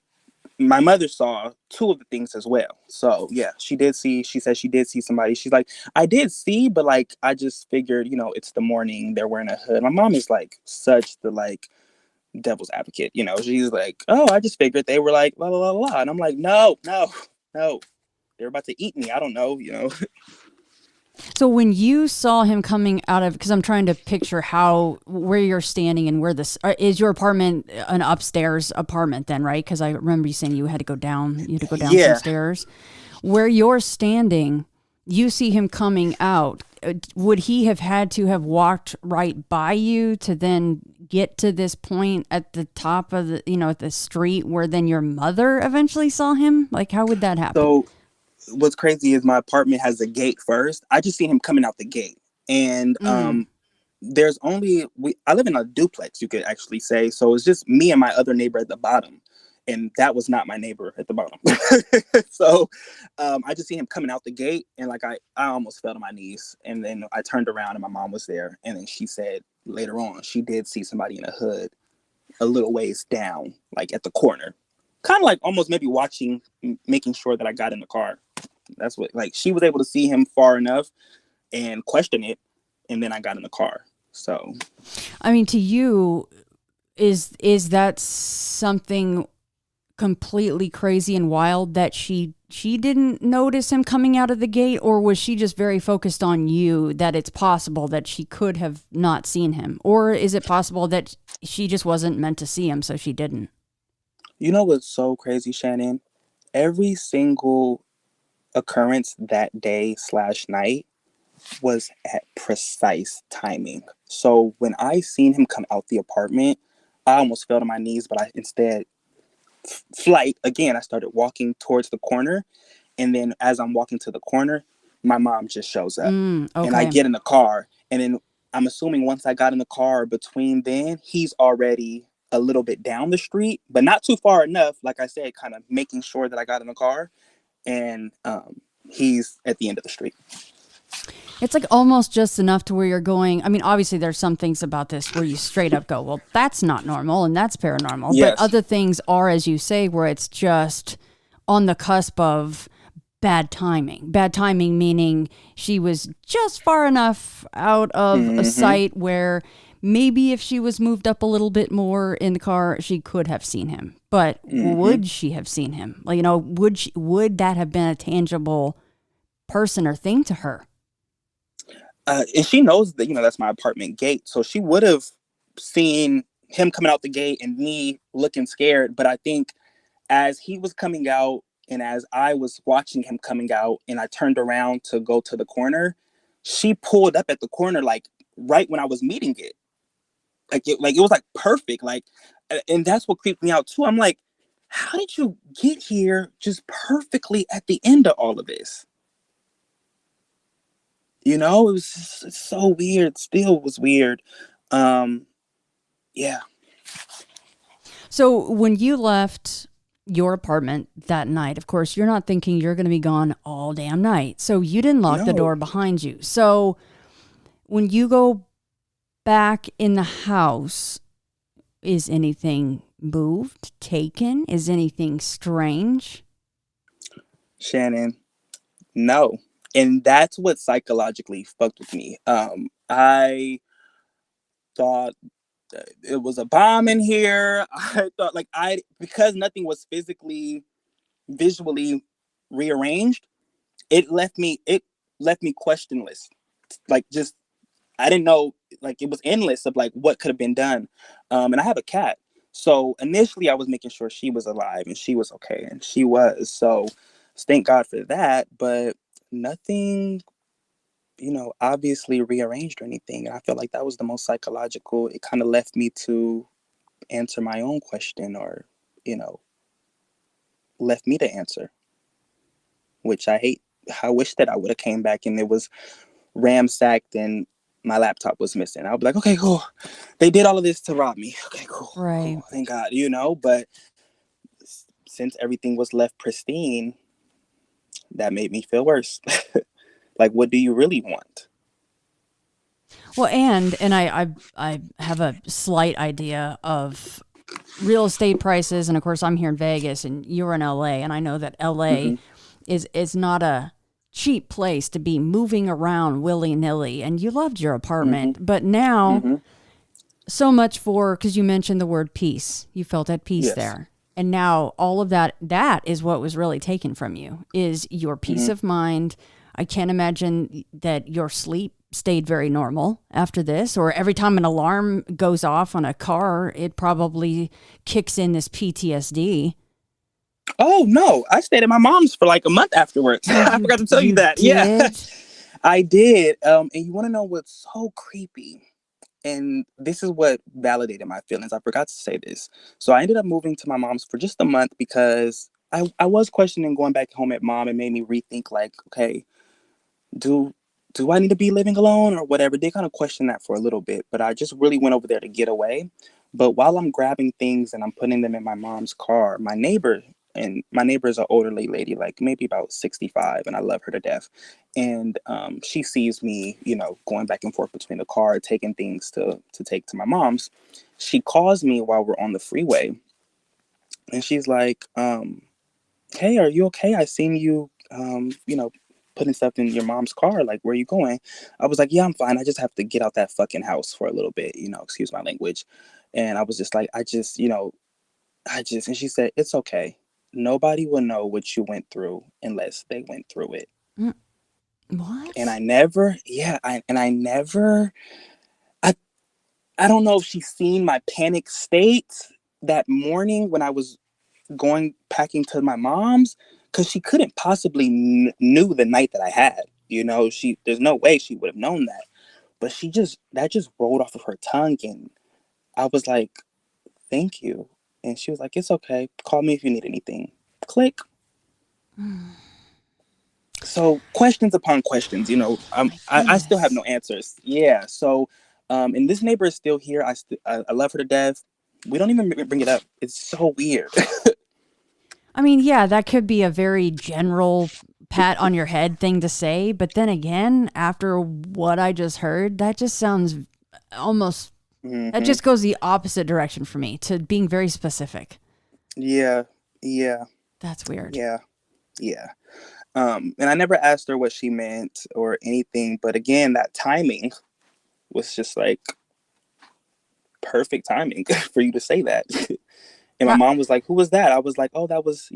my mother saw two of the things as well. So yeah, she said she did see somebody. She's like, I did see, but like, I just figured, it's the morning, they're wearing a hood. My mom is like such the like devil's advocate, she's like, oh, I just figured they were like, la, la, la, la. And I'm like, no, no, no, they're about to eat me. I don't know. So when you saw him coming out of, because I'm trying to picture where you're standing and where this is your apartment, an upstairs apartment then, right? Because I remember you saying you had to go down some Yeah. stairs. Where you're standing, you see him coming out. Would he have had to have walked right by you to then get to this point at the top of the, at the street where then your mother eventually saw him? Like, how would that happen? So what's crazy is my apartment has a gate first. I just seen him coming out the gate. And there's only I live in a duplex, you could actually say. So it's just me and my other neighbor at the bottom. And that was not my neighbor at the bottom. So I just see him coming out the gate, and like I almost fell to my knees. And then I turned around and my mom was there. And then she said later on she did see somebody in a hood a little ways down, like at the corner. Kind of like almost maybe watching, making sure that I got in the car. That's what, like, she was able to see him far enough and question it, and then I got in the car. So, I mean, to you, is that something completely crazy and wild that she didn't notice him coming out of the gate, or was she just very focused on you that it's possible that she could have not seen him, or is it possible that she just wasn't meant to see him, so she didn't? you know what's so crazy, Shannon? Every single occurrence that day / night was at precise timing. So when I seen him come out the apartment, I almost fell to my knees, but I instead flight again. I started walking towards the corner, and then as I'm walking to the corner, my mom just shows up, Okay. and I get in the car, and then I'm assuming once I got in the car, between then he's already a little bit down the street, but not too far enough. Like I said, kind of making sure that I got in the car, and he's at the end of the street. It's like almost just enough to where you're going. I mean, obviously there's some things about this where you straight up go, well, that's not normal and that's paranormal. Yes. But other things are, as you say, where it's just on the cusp of bad timing. Bad timing meaning she was just far enough out of a sight where maybe if she was moved up a little bit more in the car, she could have seen him. But would she have seen him? Like, would that have been a tangible person or thing to her? And she knows that, that's my apartment gate. So she would have seen him coming out the gate and me looking scared. But I think as he was coming out and as I was watching him coming out and I turned around to go to the corner, she pulled up at the corner, like right when I was meeting it. Like it was like perfect. Like, and that's what creeped me out too. I'm like, how did you get here just perfectly at the end of all of this? It was so weird. Still was weird. Yeah. So when you left your apartment that night, of course, you're not thinking you're going to be gone all damn night. So you didn't lock the door behind you. So when you go back in the house, is anything moved, taken? Is anything strange? Shannon, no. And that's what psychologically fucked with me. I thought it was a bomb in here. I thought because nothing was visually rearranged, it left me questionless. Like, just, I didn't know, like, it was endless of like what could have been done. And I have a cat. So initially I was making sure she was alive and she was okay, and she was. So thank God for that, but nothing, obviously rearranged or anything. And I feel like that was the most psychological. It kind of left me to answer my own question, or, left me to answer, which I hate. I wish that I would have came back and it was ramsacked and my laptop was missing. I would be like, okay, cool. They did all of this to rob me. Okay, cool. Right. Cool. Thank God, But since everything was left pristine, that made me feel worse. Like, what do you really want? Well, and I have a slight idea of real estate prices, and of course I'm here in Vegas and you're in LA, and I know that LA is not a cheap place to be moving around willy-nilly, and you loved your apartment, but now so much for, because you mentioned the word peace, you felt at peace Yes. there, and now all of that is what was really taken from you, is your peace of mind. I can't imagine that your sleep stayed very normal after this, or every time an alarm goes off on a car, it probably kicks in this PTSD. Oh no, I stayed at my mom's for like a month afterwards. Oh, I forgot to tell you that. Yeah, did? I did. And you want to know what's so creepy? And this is what validated my feelings. I forgot to say this. So I ended up moving to my mom's for just a month because I was questioning going back home at mom. It made me rethink, like, okay, do do I need to be living alone or whatever? They kind of question that for a little bit, but I just really went over there to get away. But while I'm grabbing things and I'm putting them in my mom's car, my neighbor is an elderly lady, like maybe about 65, and I love her to death. And she sees me, going back and forth between the car, taking things to take to my mom's. She calls me while we're on the freeway, and she's like, "Hey, are you okay? I seen you, putting stuff in your mom's car. Like, where are you going?" I was like, "Yeah, I'm fine. I just have to get out that fucking house for a little bit, excuse my language." And I was just like, and she said, "It's okay. Nobody will know what you went through unless they went through it." Mm, And what? I never, yeah, I never, I, I don't know if she's seen my panic state that morning when I was going packing to my mom's, because she couldn't possibly knew the night that I had. There's no way she would have known that. But that just rolled off of her tongue, and I was like, "Thank you," and she was like, "It's okay. Call me if you need anything." Click. So questions upon questions. My I still have no goodness. answers. Yeah. So, and this neighbor is still here. I love her to death. We don't even bring it up. It's so weird. I mean, yeah, that could be a very general pat on your head thing to say, but then again, after what I just heard, that just sounds almost, that hmm just goes the opposite direction for me, to being very specific. Yeah. Yeah. That's weird. Yeah. Yeah. And I never asked her what she meant or anything, but again, that timing was just like perfect timing for you to say that. And my Ha- mom was like, "Who was that?" I was like, "Oh, that was,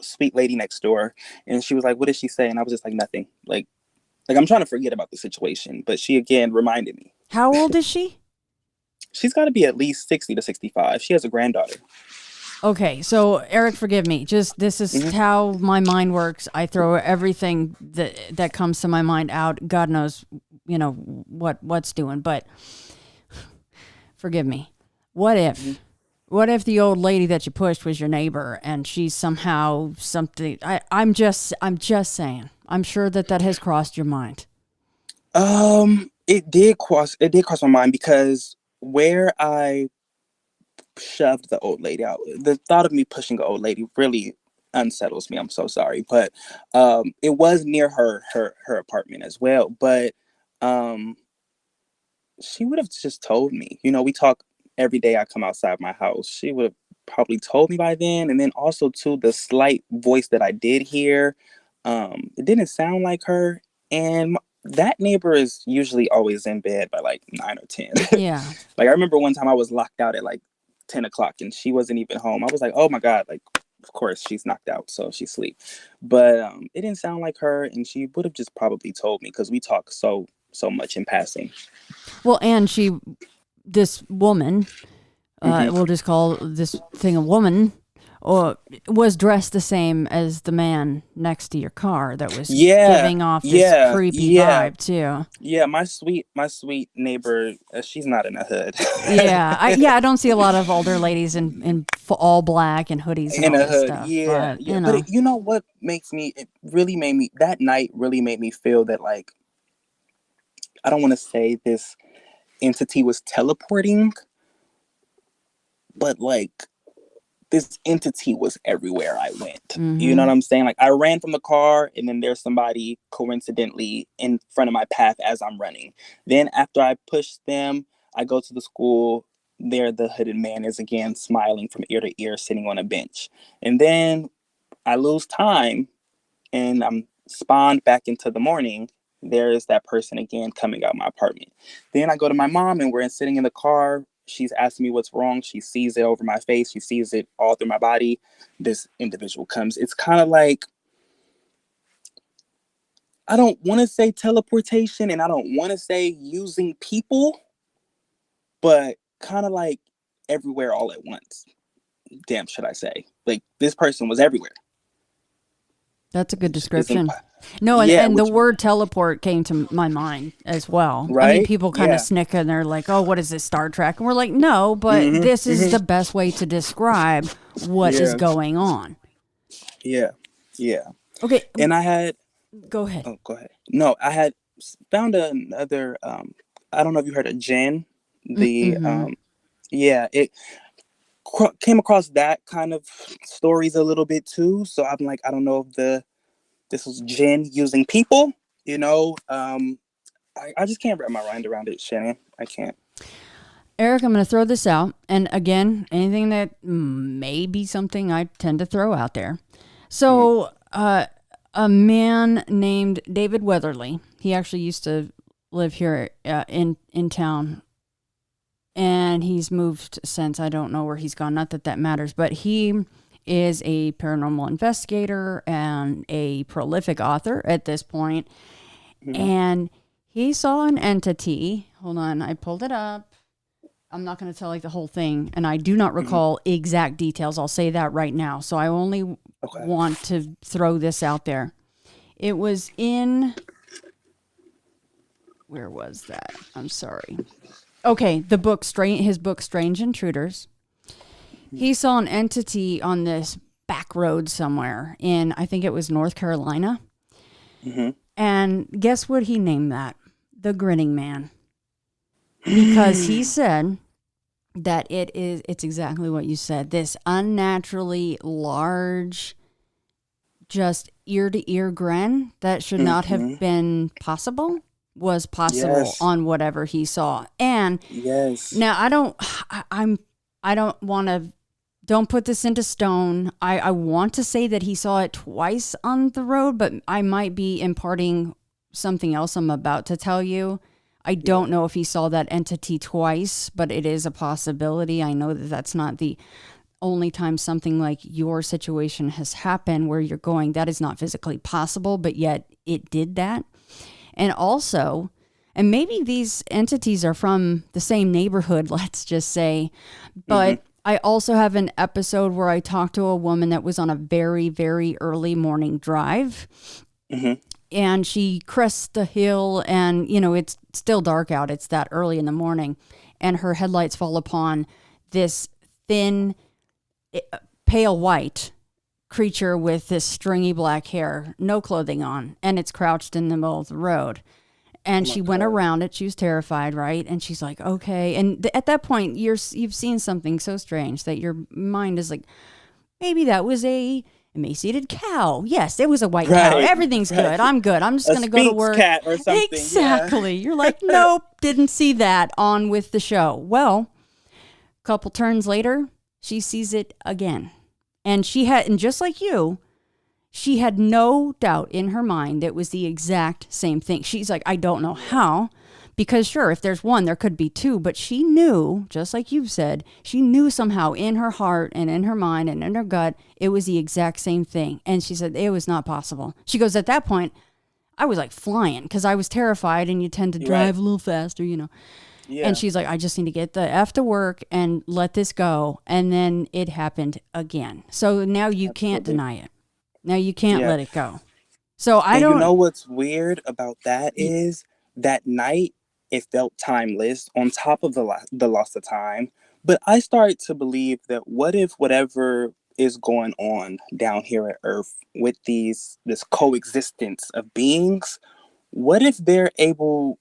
sweet lady next door." And she was like, "What did she say?" And I was just like, "Nothing." Like I'm trying to forget about the situation, but she again reminded me. How old is she? She's got to be at least 60 to 65. She has a granddaughter. Okay, so Eric, forgive me. Just this is hmm how my mind works. I throw everything that comes to my mind out. God knows, what's doing. But forgive me. What hmm if? What if the old lady that you pushed was your neighbor, and she's somehow something? I'm just saying. I'm sure that has crossed your mind. it did cross my mind because where I shoved the old lady out, the thought of me pushing an old lady really unsettles me. I'm so sorry, but it was near her apartment as well. But um, she would have just told me. We talk every day. I come outside my house. She would have probably told me by then. And then also too, the slight voice that I did hear, it didn't sound like her. And that neighbor is usually always in bed by like 9 or 10. Yeah. Like I remember one time I was locked out at like 10 o'clock and she wasn't even home. I was like, oh my god, like of course she's knocked out, so she's asleep. But it didn't sound like her, and she would have just probably told me because we talk so much in passing. Well, and this woman, hmm we'll just call this thing a woman, or was dressed the same as the man next to your car that was Yeah, giving off this yeah, creepy yeah, vibe too. yeah. My sweet neighbor, she's not in the hood. Yeah, I don't see a lot of older ladies in all black and hoodies and In all a this hood, stuff, yeah, but yeah. But you know what makes me? It really made me that night. Really made me feel that like I don't want to say this entity was teleporting, but like this entity was everywhere I went. You know mm-hmm. what I'm saying? Like I ran from the car and then there's somebody coincidentally in front of my path as I'm running. Then after I push them, I go to the school. there the hooded man is again, smiling from ear to ear, sitting on a bench. And then I lose time and I'm spawned back into the morning. There is that person again coming out my apartment. Then I go to my mom and we're sitting in the car. She's asking me what's wrong. She sees it over my face. She sees it all through my body. This individual comes. It's kind of like, I don't want to say teleportation and I don't want to say using people, but kind of like everywhere all at once. Damn, should I say? Like, this person was everywhere. That's a good description. No, and the word teleport came to my mind as well. Right? I mean, people kind of snicker and they're like, oh, what is this, Star Trek? And we're like, no, but this is the best way to describe what is going on. Yeah. Yeah. Okay. And I had... Go ahead. Oh, go ahead. No, I had found another... I don't know if you heard of Jen. It came across that kind of stories a little bit too. So I'm like, I don't know if this was Jen using people, you know. I just can't wrap my mind around it, Shannon. I can't. Eric, I'm going to throw this out. And again, anything that may be something I tend to throw out there. So a man named David Weatherly, he actually used to live here in town. And he's moved since. I don't know where he's gone. Not that that matters. But he is a paranormal investigator and a prolific author at this point. And he saw an entity. Hold on. I pulled it up. I'm not going to tell like the whole thing. And I do not recall exact details. I'll say that right now. So I only want to throw this out there. It was in... Where was that? I'm sorry. Okay, his book, Strange Intruders. He saw an entity on this back road somewhere in, I think it was North Carolina. And guess what he named that? The Grinning Man. Because he said that it's exactly what you said. This unnaturally large, just ear-to-ear grin that should not have been possible. Was possible on whatever he saw. And now don't put this into stone. I want to say that he saw it twice on the road, but I might be imparting something else I'm about to tell you. I don't know if he saw that entity twice, but it is a possibility. I know that that's not the only time something like your situation has happened where you're going, that is not physically possible, but yet it did that. And also, and maybe these entities are from the same neighborhood, let's just say, but I also have an episode where I talked to a woman that was on a very, very early morning drive. And she crests the hill and, you know, it's still dark out. It's that early in the morning. And her headlights fall upon this thin, pale white creature with this stringy black hair, no clothing on, and it's crouched in the middle of the road. And she went around it. She was terrified, right? And she's like, okay. And at that point, you've seen something so strange that your mind is like, maybe that was a emaciated cow. Yes, it was a white cow. Everything's good. I'm good. I'm just going to go to work. Cat or something. Exactly. You're like, nope, didn't see that. On with the show. Well, a couple turns later, she sees it again. And and just like you, she had no doubt in her mind it was the exact same thing. She's like, I don't know how, because sure, if there's one, there could be two, but she knew, just like you've said, she knew somehow in her heart and in her mind and in her gut, it was the exact same thing. And she said, it was not possible. She goes, at that point, I was like flying because I was terrified and you tend to drive a little faster, you know. Yeah. And she's like, I just need to get the F to work and let this go. And then it happened again. So now you can't deny it. Now you can't let it go. So I don't... You know what's weird about that is that night it felt timeless on top of the loss of time. But I started to believe that what if whatever is going on down here at Earth with this coexistence of beings, what if they're able...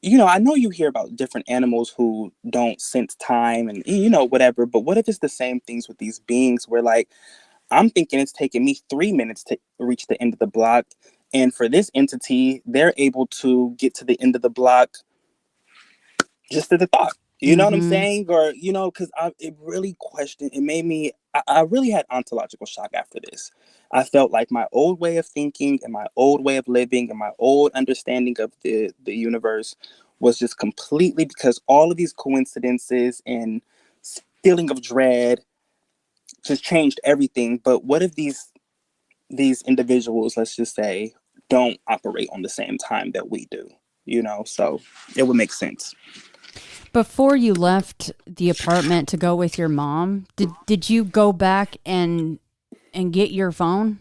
You know, I know you hear about different animals who don't sense time and, you know, whatever. But what if it's the same things with these beings where, like, I'm thinking it's taking me 3 minutes to reach the end of the block. And for this entity, they're able to get to the end of the block just at the thought. You know what I'm saying? Or, because it really questioned, it made me, I really had ontological shock after this. I felt like my old way of thinking and my old way of living and my old understanding of the universe was just completely, because all of these coincidences and feeling of dread just changed everything. But what if these individuals, let's just say, don't operate on the same time that we do? So it would make sense. Before you left the apartment to go with your mom, did you go back and get your phone?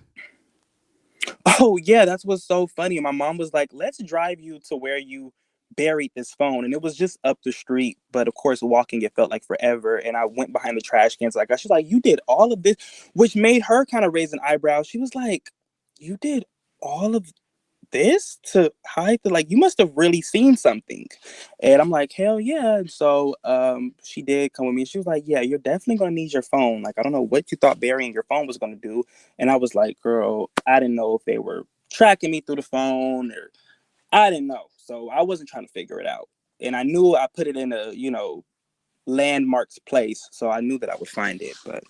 Oh yeah, that's what's so funny. My mom was like, "Let's drive you to where you buried this phone," and it was just up the street. But of course, walking it felt like forever. And I went behind the trash cans. Like she's like, "You did all of this," which made her kind of raise an eyebrow. She was like, "You did all of this to hide the, like, you must have really seen something." And I'm like, hell yeah. And so she did come with me. She was like, yeah, you're definitely gonna need your phone. Like, I don't know what you thought burying your phone was gonna do. And I was like, girl, I didn't know if they were tracking me through the phone, or I didn't know. So I wasn't trying to figure it out. And I knew I put it in a landmarks place, so I knew that I would find it. But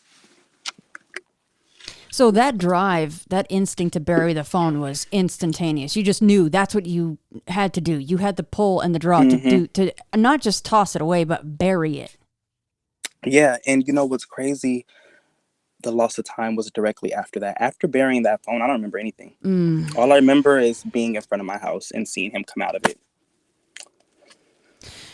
So that drive, that instinct to bury the phone was instantaneous. You just knew that's what you had to do. You had the pull and the draw to not just toss it away, but bury it. Yeah, and you know what's crazy? The loss of time was directly after that. After burying that phone, I don't remember anything. All I remember is being in front of my house and seeing him come out of it.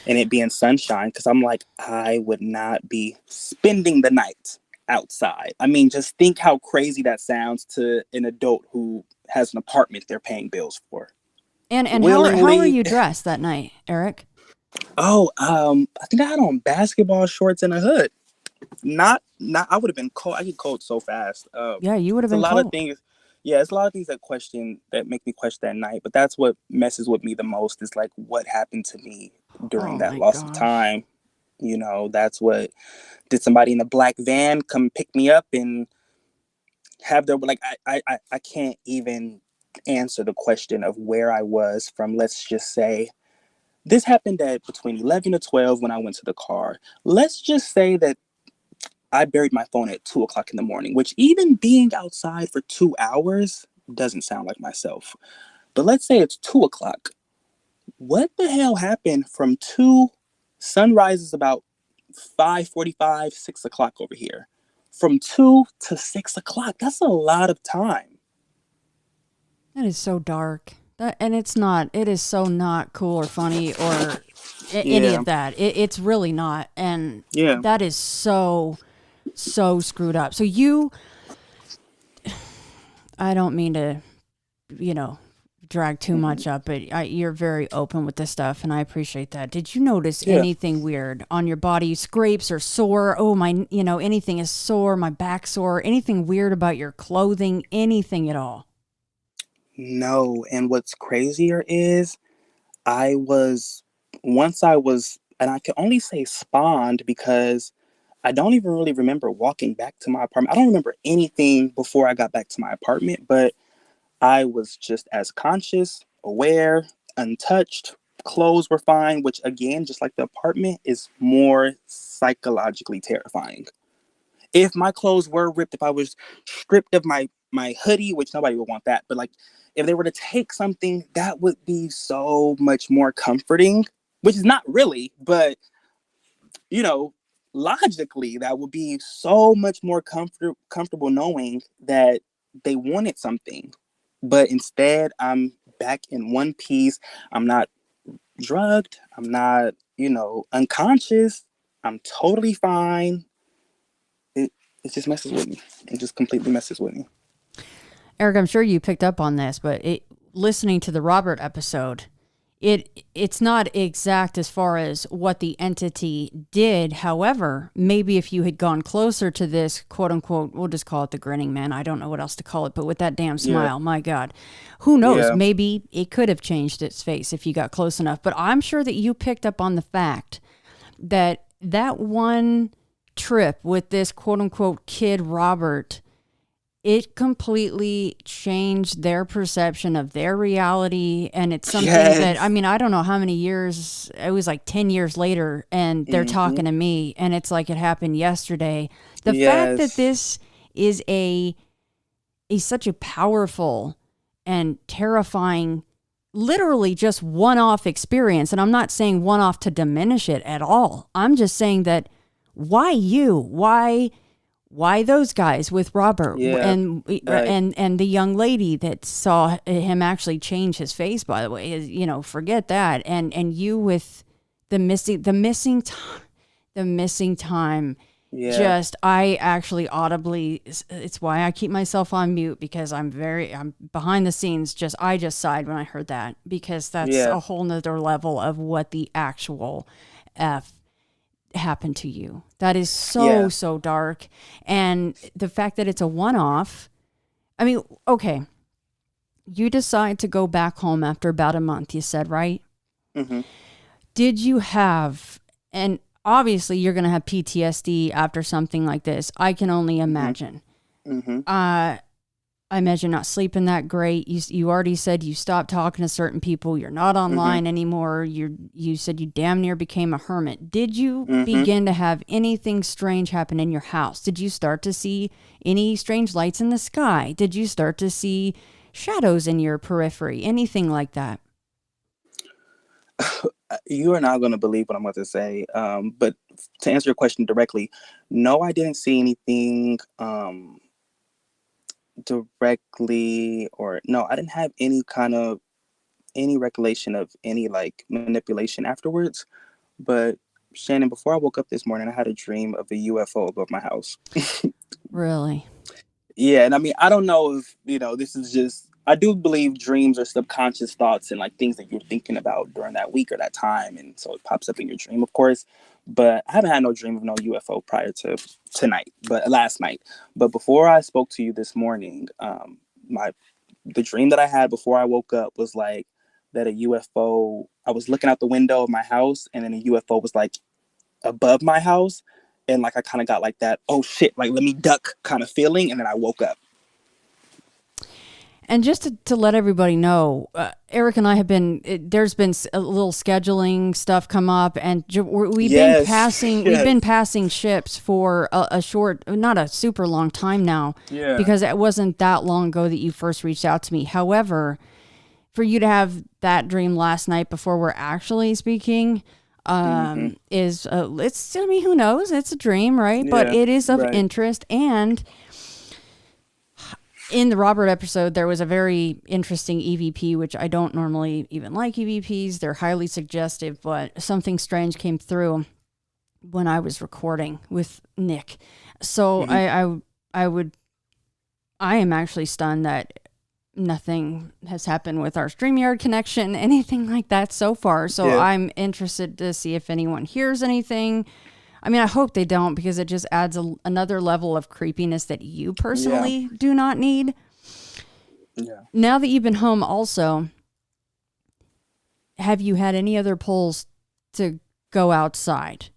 And it being sunshine, because I'm like, I would not be spending the night outside. I mean, just think how crazy that sounds to an adult who has an apartment they're paying bills for. And Willingly. how are you dressed that night, Eric? Oh, I think I had on basketball shorts and a hood. Not. I would have been cold. I get cold so fast. Yeah, you would have It's been a lot cold. of things. Yeah, it's a lot of things that make me question that night. But that's what messes with me the most, is like what happened to me during Oh that my loss of gosh. time. That's what, did somebody in a black van come pick me up and have their, like, I can't even answer the question of where I was from. Let's just say this happened at between 11 to 12 when I went to the car. Let's just say that I buried my phone at 2 o'clock in the morning, which, even being outside for 2 hours, doesn't sound like myself. But let's say it's 2 o'clock. What the hell happened from two? Sunrise is about 5:45, 6 o'clock over here. From 2 to 6 o'clock, that's a lot of time. That is so dark. And it's not. It is so not cool or funny or any Yeah. of that. It's really not. And Yeah. that is so screwed up. So I don't mean to, drag too much up, but you're very open with this stuff, and I appreciate that. Did you notice Yeah. anything weird on your body? Scrapes or sore? Oh, my, anything is sore, my back sore, anything weird about your clothing, anything at all? No. And what's crazier is I was, once I was, and I can only say spawned because I don't even really remember walking back to my apartment. I don't remember anything before I got back to my apartment, but I was just as conscious, aware, untouched. Clothes were fine, which, again, just like the apartment, is more psychologically terrifying. If my clothes were ripped, if I was stripped of my hoodie, which nobody would want that, but like if they were to take something, that would be so much more comforting, which is not really, but you know, logically, that would be so much more comfortable knowing that they wanted something. But instead, I'm back in one piece. I'm not drugged. I'm not, unconscious. I'm totally fine. It, it just messes with me. It just completely messes with me. Eric, I'm sure you picked up on this, but listening to the Robert episode, it's not exact as far as what the entity did. However, maybe if you had gone closer to this, quote unquote, we'll just call it the grinning man. I don't know what else to call it, but with that damn smile, my God, who knows? Yeah. Maybe it could have changed its face if you got close enough. But I'm sure that you picked up on the fact that one trip with this quote unquote kid Robert, it completely changed their perception of their reality. And it's something that, I Yes. mean, I don't know how many years, it was like 10 years later, and they're Mm-hmm. talking to me, and it's like it happened yesterday. The fact that Yes. this is such a powerful and terrifying, literally just one-off experience, and I'm not saying one-off to diminish it at all. I'm just saying that why you? Why those guys with Robert Yeah. and Right. the young lady that saw him actually change his face, by the way, is, forget that. And you with the missing time. Yeah. Just, I actually audibly, it's why I keep myself on mute, because I'm behind the scenes. I just sighed when I heard that, because that's Yeah. a whole nother level of what the actual F happened to you. That is so, Yeah. so dark. And the fact that it's a one off, I mean, okay, you decide to go back home after about a month, you said, right? Mm-hmm. Did you have, and obviously you're going to have PTSD after something like this. I can only Mm-hmm. imagine. Mm-hmm. I imagine not sleeping that great. You already said you stopped talking to certain people. You're not Mm-hmm. online anymore. You said you damn near became a hermit. Did you Mm-hmm. begin to have anything strange happen in your house? Did you start to see any strange lights in the sky? Did you start to see shadows in your periphery? Anything like that? You are not going to believe what I'm going to say. But to answer your question directly, no, I didn't see anything directly, or no, I didn't have any recollection of any like manipulation afterwards. But Shannon, before I woke up this morning, I had a dream of a UFO above my house. Really? Yeah, and I mean, I don't know if, this is just, I do believe dreams are subconscious thoughts and like things that you're thinking about during that week or that time. And so it pops up in your dream, of course. But I haven't had no dream of no UFO prior to tonight, but last night. But before I spoke to you this morning, my the dream that I had before I woke up was like that a UFO, I was looking out the window of my house, and then a UFO was like above my house. And like I kind of got like that, oh shit, like let me duck kind of feeling. And then I woke up. And just to let everybody know, Eric and I have been, there's been a little scheduling stuff come up, and Yes. we've been Yes. passing ships for a short, not a super long time now, Yeah. because it wasn't that long ago that you first reached out to me. However, for you to have that dream last night before we're actually speaking, Mm-hmm. it's, I mean, who knows? It's a dream, right? But Yeah. it is of Right. interest. And in the Robert episode, there was a very interesting EVP, which I don't normally even like EVPs. They're highly suggestive, but something strange came through when I was recording with Nick. So Mm-hmm. I am actually stunned that nothing has happened with our StreamYard connection, anything like that so far. So Yeah. I'm interested to see if anyone hears anything. I mean, I hope they don't, because it just adds another level of creepiness that you Yeah. personally do not need. Yeah. Now that you've been home also, have you had any other pulls to go outside?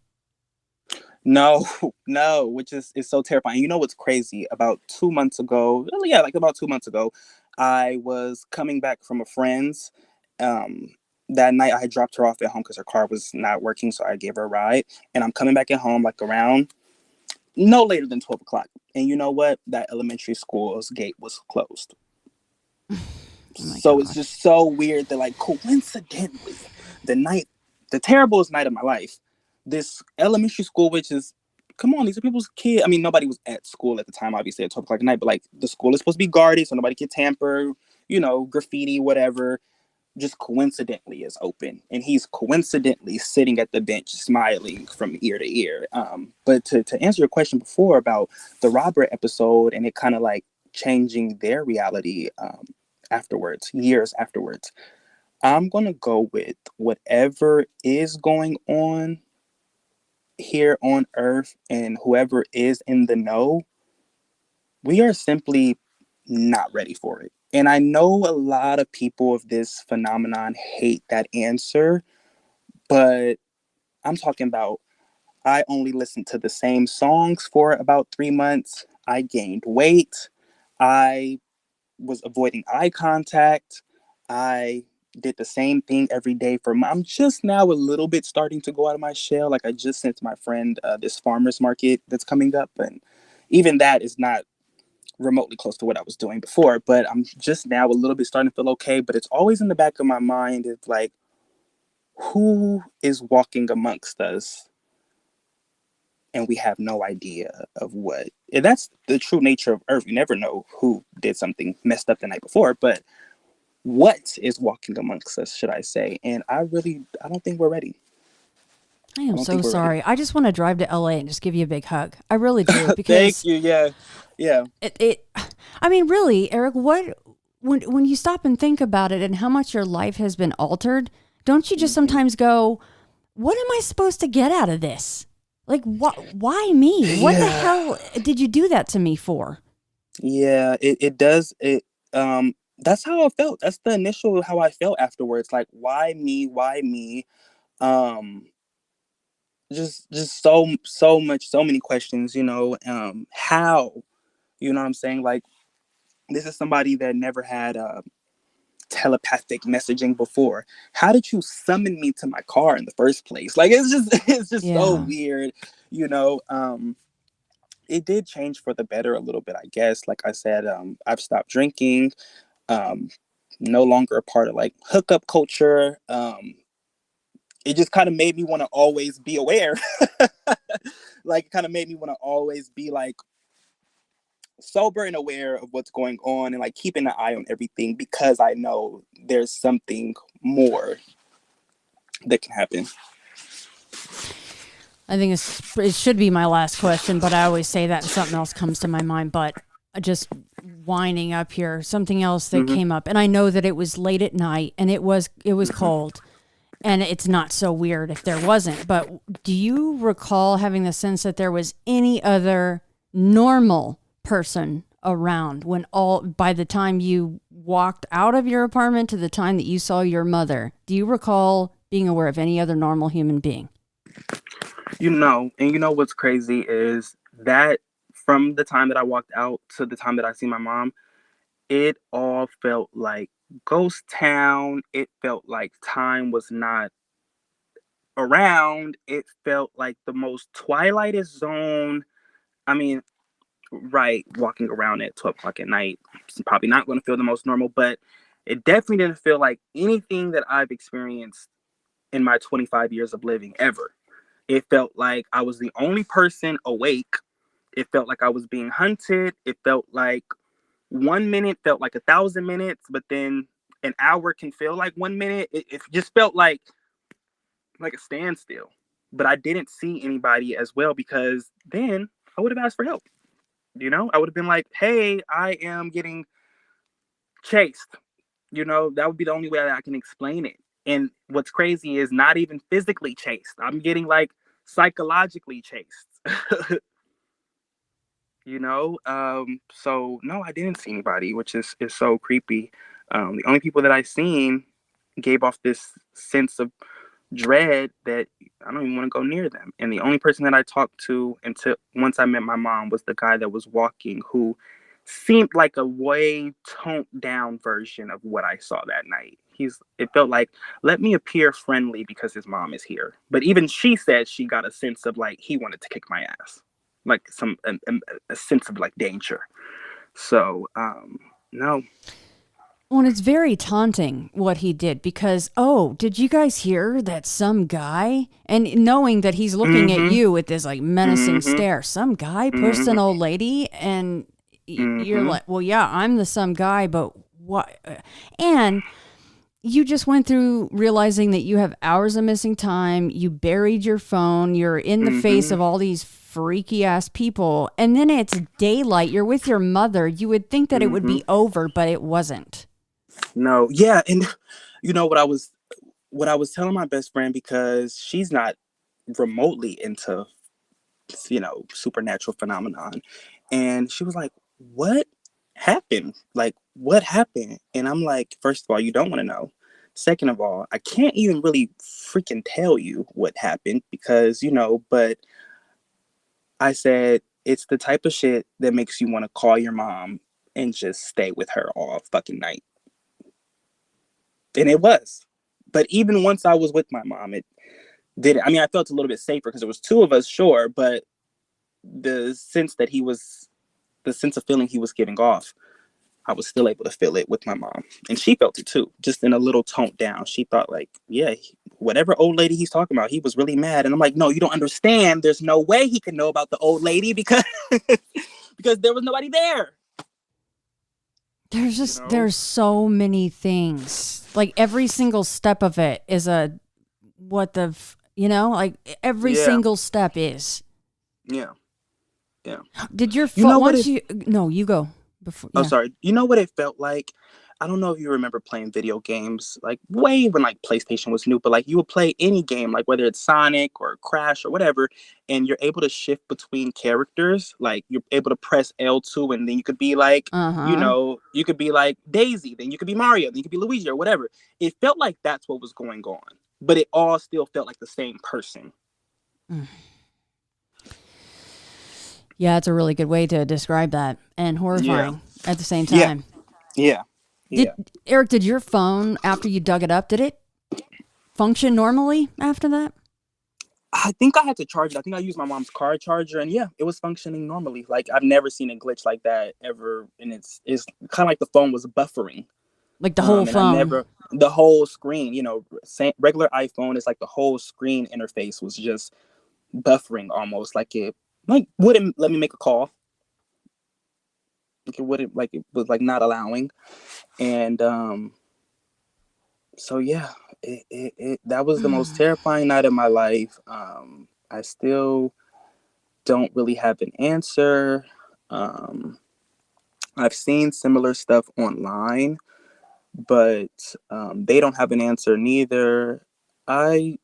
No, no, which is so terrifying. You know what's crazy? About 2 months ago, well, yeah, like about 2 months ago, I was coming back from a friend's. Um, that night I had dropped her off at home because her car was not working, so I gave her a ride. And I'm coming back at home like around no later than 12 o'clock. And you know what? That elementary school's gate was closed. Oh my So it's gosh. just so weird that like coincidentally, the night, the terriblest night of my life, this elementary school, which is, come on, these are people's kids. I mean, nobody was at school at the time, obviously at 12 o'clock at night, but like the school is supposed to be guarded so nobody can tamper, graffiti, whatever. Just coincidentally is open, and he's coincidentally sitting at the bench smiling from ear to ear. But to answer your question before about the Robert episode and it kind of like changing their reality, afterwards, years afterwards, I'm gonna go with whatever is going on here on earth, and whoever is in the know, we are simply not ready for it. And I know a lot of people of this phenomenon hate that answer, but I'm talking about, I only listened to the same songs for about 3 months. I gained weight. I was avoiding eye contact. I did the same thing every day I'm just now a little bit starting to go out of my shell. Like I just sent my friend this farmer's market that's coming up, and even that is not remotely close to what I was doing before. But I'm just now a little bit starting to feel okay. But it's always in the back of my mind. It's like, who is walking amongst us and we have no idea of what. And that's the true nature of Earth. You never know who did something messed up the night before, but what is walking amongst us, should I say? And I don't think we're ready. I I am don't so think we're ready. sorry. I just want to drive to LA and just give you a big hug. I really do, Thank because you. Yeah. Yeah. I mean, really, Eric, when you stop and think about it and how much your life has been altered, don't you just Mm-hmm. sometimes go, what am I supposed to get out of this? Like, why me? What the Yeah. hell did you do that to me for? Yeah. It does. That's how I felt. That's the initial how I felt afterwards. Like, why me? Why me? Um, just so much, so many questions, how, you know what I'm saying? Like, this is somebody that never had telepathic messaging before. How did you summon me to my car in the first place? Like, it's just so Yeah. weird, you know. It did change for the better a little bit, I guess. Like I said, I've stopped drinking, um no longer a part of like hookup culture. It just kind of made me want to always be aware. Like, it kind of made me want to always be like sober and aware of what's going on, and like keeping an eye on everything, because I know there's something more that can happen. I think it should be my last question, but I always say that and something else comes to my mind. But just winding up here, something else that Mm-hmm. came up, and I know that it was late at night and it was cold, and it's not so weird if there wasn't. But do you recall having the sense that there was any other normal person around when all by the time you walked out of your apartment to the time that you saw your mother? Do you recall being aware of any other normal human being? And what's crazy is that from the time that I walked out to the time that I see my mom, it all felt like ghost town. It felt like time was not around. It felt like the most twilightest zone. I mean, right, walking around at 12 o'clock at night, it's probably not going to feel the most normal, but it definitely didn't feel like anything that I've experienced in my 25 years of living ever. It felt like I was the only person awake. It felt like I was being hunted. It felt like 1 minute felt like 1,000 minutes, but then an hour can feel like 1 minute. It just felt like a standstill. But I didn't see anybody as well, because then I would have asked for help. I would have been like, hey, I am getting chased. That would be the only way that I can explain it. And what's crazy is not even physically chased. I'm getting like psychologically chased. So no, I didn't see anybody, which is so creepy. The only people that I seen gave off this sense of dread that I don't even want to go near them. And the only person that I talked to until once I met my mom was the guy that was walking, who seemed like a way toned down version of what I saw that night. It felt like, let me appear friendly because his mom is here. But even she said she got a sense of like he wanted to kick my ass, like a sense of like danger. So no. Well, and it's very taunting what he did because, oh, did you guys hear that some guy, and knowing that he's looking at Mm-hmm. you with this like menacing Mm-hmm. stare, some guy pushed an Mm-hmm. old lady, and you're Mm-hmm. like, well, yeah, I'm the some guy, but what? And you just went through realizing that you have hours of missing time. You buried your phone. You're in the face Mm-hmm. of all these freaky ass people. And then it's daylight. You're with your mother. You would think that it would Mm-hmm. be over, but it wasn't. No, yeah, and what I was telling my best friend, because she's not remotely into supernatural phenomenon, and she was like, "What happened? Like, what happened?" And I'm like, first of all, you don't want to know. Second of all, I can't even really freaking tell you what happened, because but I said it's the type of shit that makes you want to call your mom and just stay with her all fucking night. And it was. But even once I was with my mom, it didn't. I mean, I felt a little bit safer because there was two of us, sure, but the sense of feeling he was giving off, I was still able to feel it with my mom. And she felt it too, just in a little toned down. She thought like, yeah, whatever old lady he's talking about, he was really mad. And I'm like, no, you don't understand. There's no way he can know about the old lady because because there was nobody there. There's so many things. Like every single step of it is like every single step is. Yeah. Yeah. Did your phone you go before? Yeah. Oh, sorry. You know what it felt like? I don't know if you remember playing video games, like way when like PlayStation was new, but like you would play any game, like whether it's Sonic or Crash or whatever, and you're able to shift between characters. Like you're able to press L2 and then you could be like, you could be like Daisy, then you could be Mario, then you could be Luigi or whatever. It felt like that's what was going on, but it all still felt like the same person. Yeah, it's a really good way to describe that, and horrifying at the same time. Yeah. Eric, did your phone, after you dug it up, did it function normally after that? I think I had to charge it. I think I used my mom's car charger, and it was functioning normally. Like I've never seen a glitch like that ever, and it's kind of like the phone was buffering. Like the whole phone? The whole screen, regular iPhone is like the whole screen interface was just buffering almost, like it wouldn't let me make a call. Like it was like not allowing. And so that was the most terrifying night of my life. I still don't really have an answer. I've seen similar stuff online, but they don't have an answer neither. I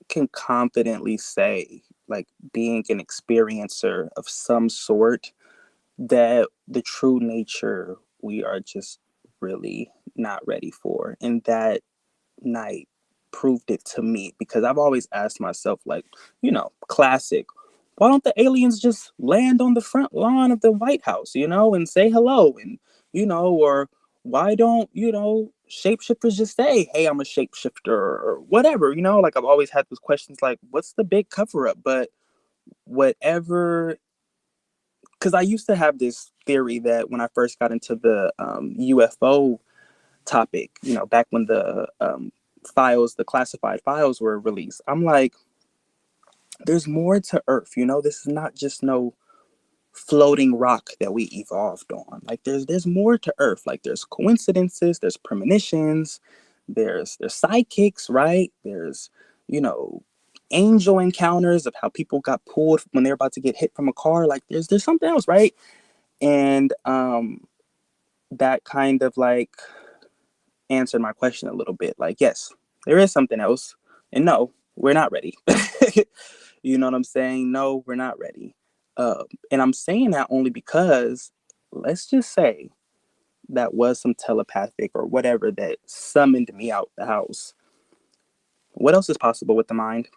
can confidently say, like being an experiencer of some sort, that the true nature we are just really not ready for. And that night proved it to me, because I've always asked myself, like, classic, why don't the aliens just land on the front lawn of the White House, and say hello? And, or why don't, shapeshifters just say, hey, I'm a shapeshifter or whatever, like I've always had those questions, like, what's the big cover up? But whatever, because I used to have this theory that when I first got into the UFO topic, back when the classified files were released, I'm like, there's more to Earth, this is not just no floating rock that we evolved on. Like there's more to Earth. Like there's coincidences, there's premonitions, there's sidekicks, right? There's, angel encounters of how people got pulled when they're about to get hit from a car. Like there's something else, right? And that kind of like answered my question a little bit. Like, yes, there is something else, and no, we're not ready. You know what I'm saying? No, we're not ready. And I'm saying that only because, let's just say that was some telepathic or whatever that summoned me out the house. What else is possible with the mind?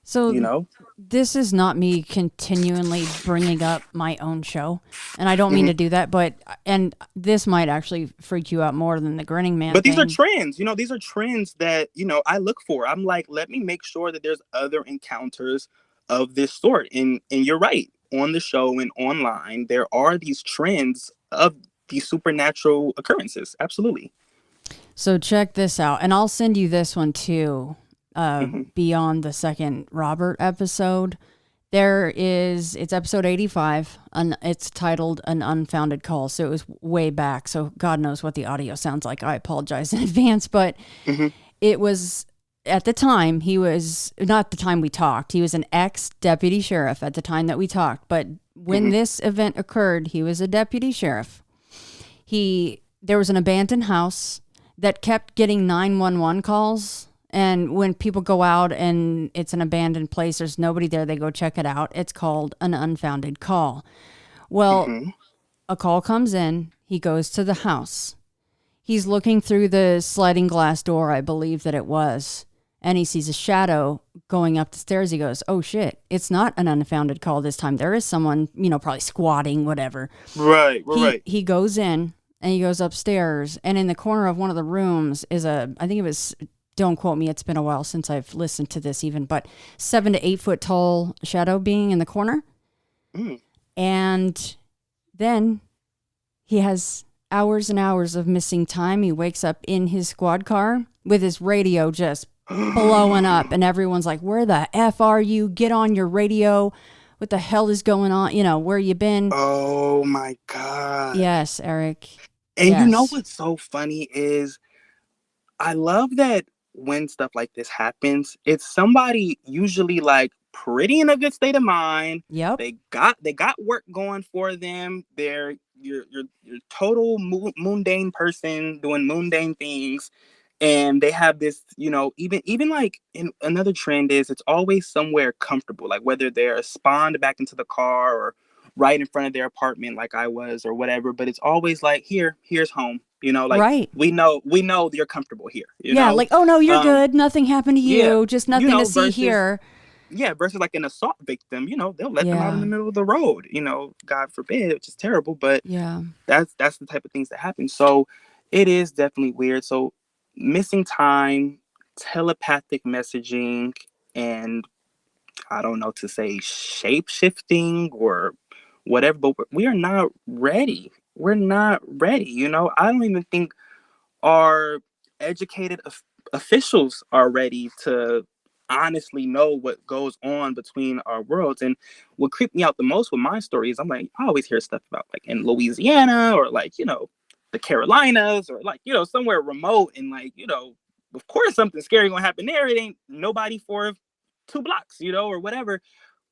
So this is not me continually bringing up my own show, and I don't mean to do that, and this might actually freak you out more than the Grinning Man. But these are trends, these are trends that, I look for. I'm like, let me make sure that there's other encounters of this sort. And you're right, on the show and online, there are these trends of these supernatural occurrences. Absolutely. So check this out, and I'll send you this one too. Beyond the second Robert episode, it's episode 85, and it's titled An Unfounded Call. So it was way back, so God knows what the audio sounds like. I apologize in advance, but it was, at the time, he was, not the time we talked, he was an ex-deputy sheriff at the time that we talked, but when this event occurred, he was a deputy sheriff. There was an abandoned house that kept getting 911 calls. And when people go out and it's an abandoned place, there's nobody there, they go check it out. It's called an unfounded call. Well, a call comes in. He goes to the house. He's looking through the sliding glass door, I believe that it was. and he sees a shadow going up the stairs. He goes, oh shit, it's not an unfounded call this time. There is someone, probably squatting, whatever. Right, He right. he goes in and he goes upstairs, and in the corner of one of the rooms is I think it was, don't quote me, it's been a while since I've listened to this even, but 7 to 8 foot tall shadow being in the corner. Mm. And then he has hours and hours of missing time. He wakes up in his squad car with his radio just blowing up, and everyone's like, where the F are you? Get on your radio. What the hell is going on? Where you been? Oh my God. Yes, Eric. And Yes. what's so funny is I love that when stuff like this happens, it's somebody usually like pretty in a good state of mind. Yep. They got work going for them. They're your total mundane person doing mundane things, and they have this, even like in another trend is it's always somewhere comfortable, like whether they're spawned back into the car or right in front of their apartment like I was or whatever, but it's always like here's home, like Right. we know you're comfortable here, Yeah, like, oh no, you're good. Nothing happened to yeah, you. Just nothing to see versus here. versus like an assault victim, they'll let them out in Yeah. the middle of the road, God forbid, which is terrible, but Yeah. that's the type of things that happen. So it is definitely weird. So missing time, telepathic messaging, and I don't know to say shape shifting or whatever, but we are not ready. We're not ready. I don't even think our educated officials are ready to honestly know what goes on between our worlds. And what creeped me out the most with my story is I'm like, I always hear stuff about like in Louisiana or like, the Carolinas or like, somewhere remote, and like, of course something scary gonna happen there. It ain't nobody for 2 blocks, or whatever.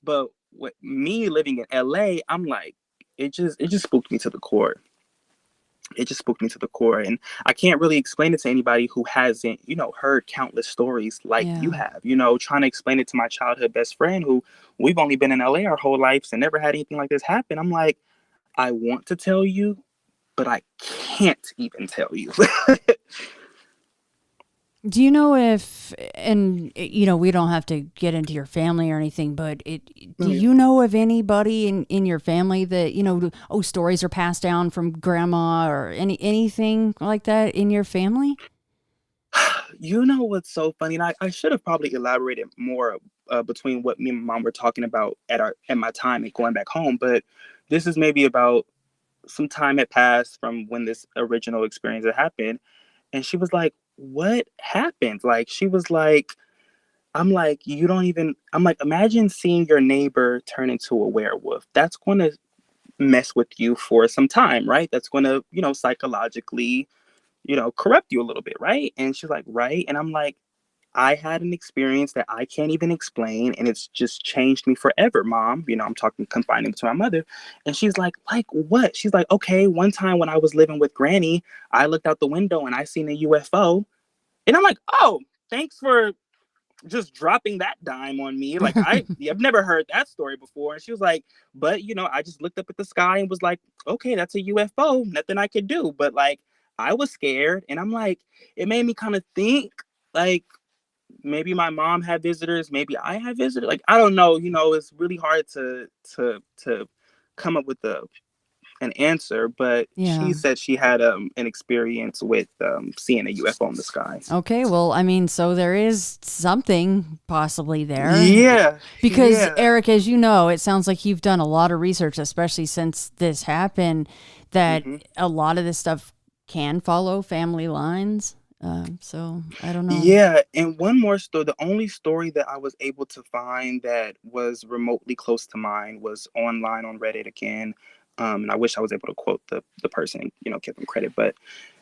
But with me living in LA, I'm like, it just spooked me to the core. It just spooked me to the core, and I can't really explain it to anybody who hasn't heard countless stories like you Yeah. have. Trying to explain it to my childhood best friend who we've only been in LA our whole lives and never had anything like this happen. I'm like, I want to tell you, but I can't even tell you. Do you know if, and we don't have to get into your family or anything, but do you know of anybody in your family that, stories are passed down from grandma or anything like that in your family? What's so funny, and I should have probably elaborated more between what me and my mom were talking about at my time and going back home, but this is maybe about some time had passed from when this original experience had happened. And she was like, what happened? Like, she was like, I'm like, I'm like, imagine seeing your neighbor turn into a werewolf. That's going to mess with you for some time, right? That's going to, psychologically, corrupt you a little bit, right? And she's like, right. And I'm like, I had an experience that I can't even explain, and it's just changed me forever, Mom. I'm talking confining to my mother. And she's like what? She's like, okay, one time when I was living with Granny, I looked out the window and I seen a UFO. And I'm like, oh, thanks for just dropping that dime on me. Like, I've never heard that story before. And she was like, but, I just looked up at the sky and was like, okay, that's a UFO. Nothing I could do. But like, I was scared. And I'm like, it made me kind of think, like, maybe my mom had visitors, maybe I had visitors. Like, I don't know. It's really hard to come up with an answer, but Yeah. she said she had an experience with seeing a UFO in the sky. Okay, well, I mean, so there is something possibly there. Yeah. Because, Yeah. Eric, as you know, it sounds like you've done a lot of research, especially since this happened, that a lot of this stuff can follow family lines. So, I don't know. Yeah, and one more story. The only story that I was able to find that was remotely close to mine was online on Reddit again. And I wish I was able to quote the person and give them credit, but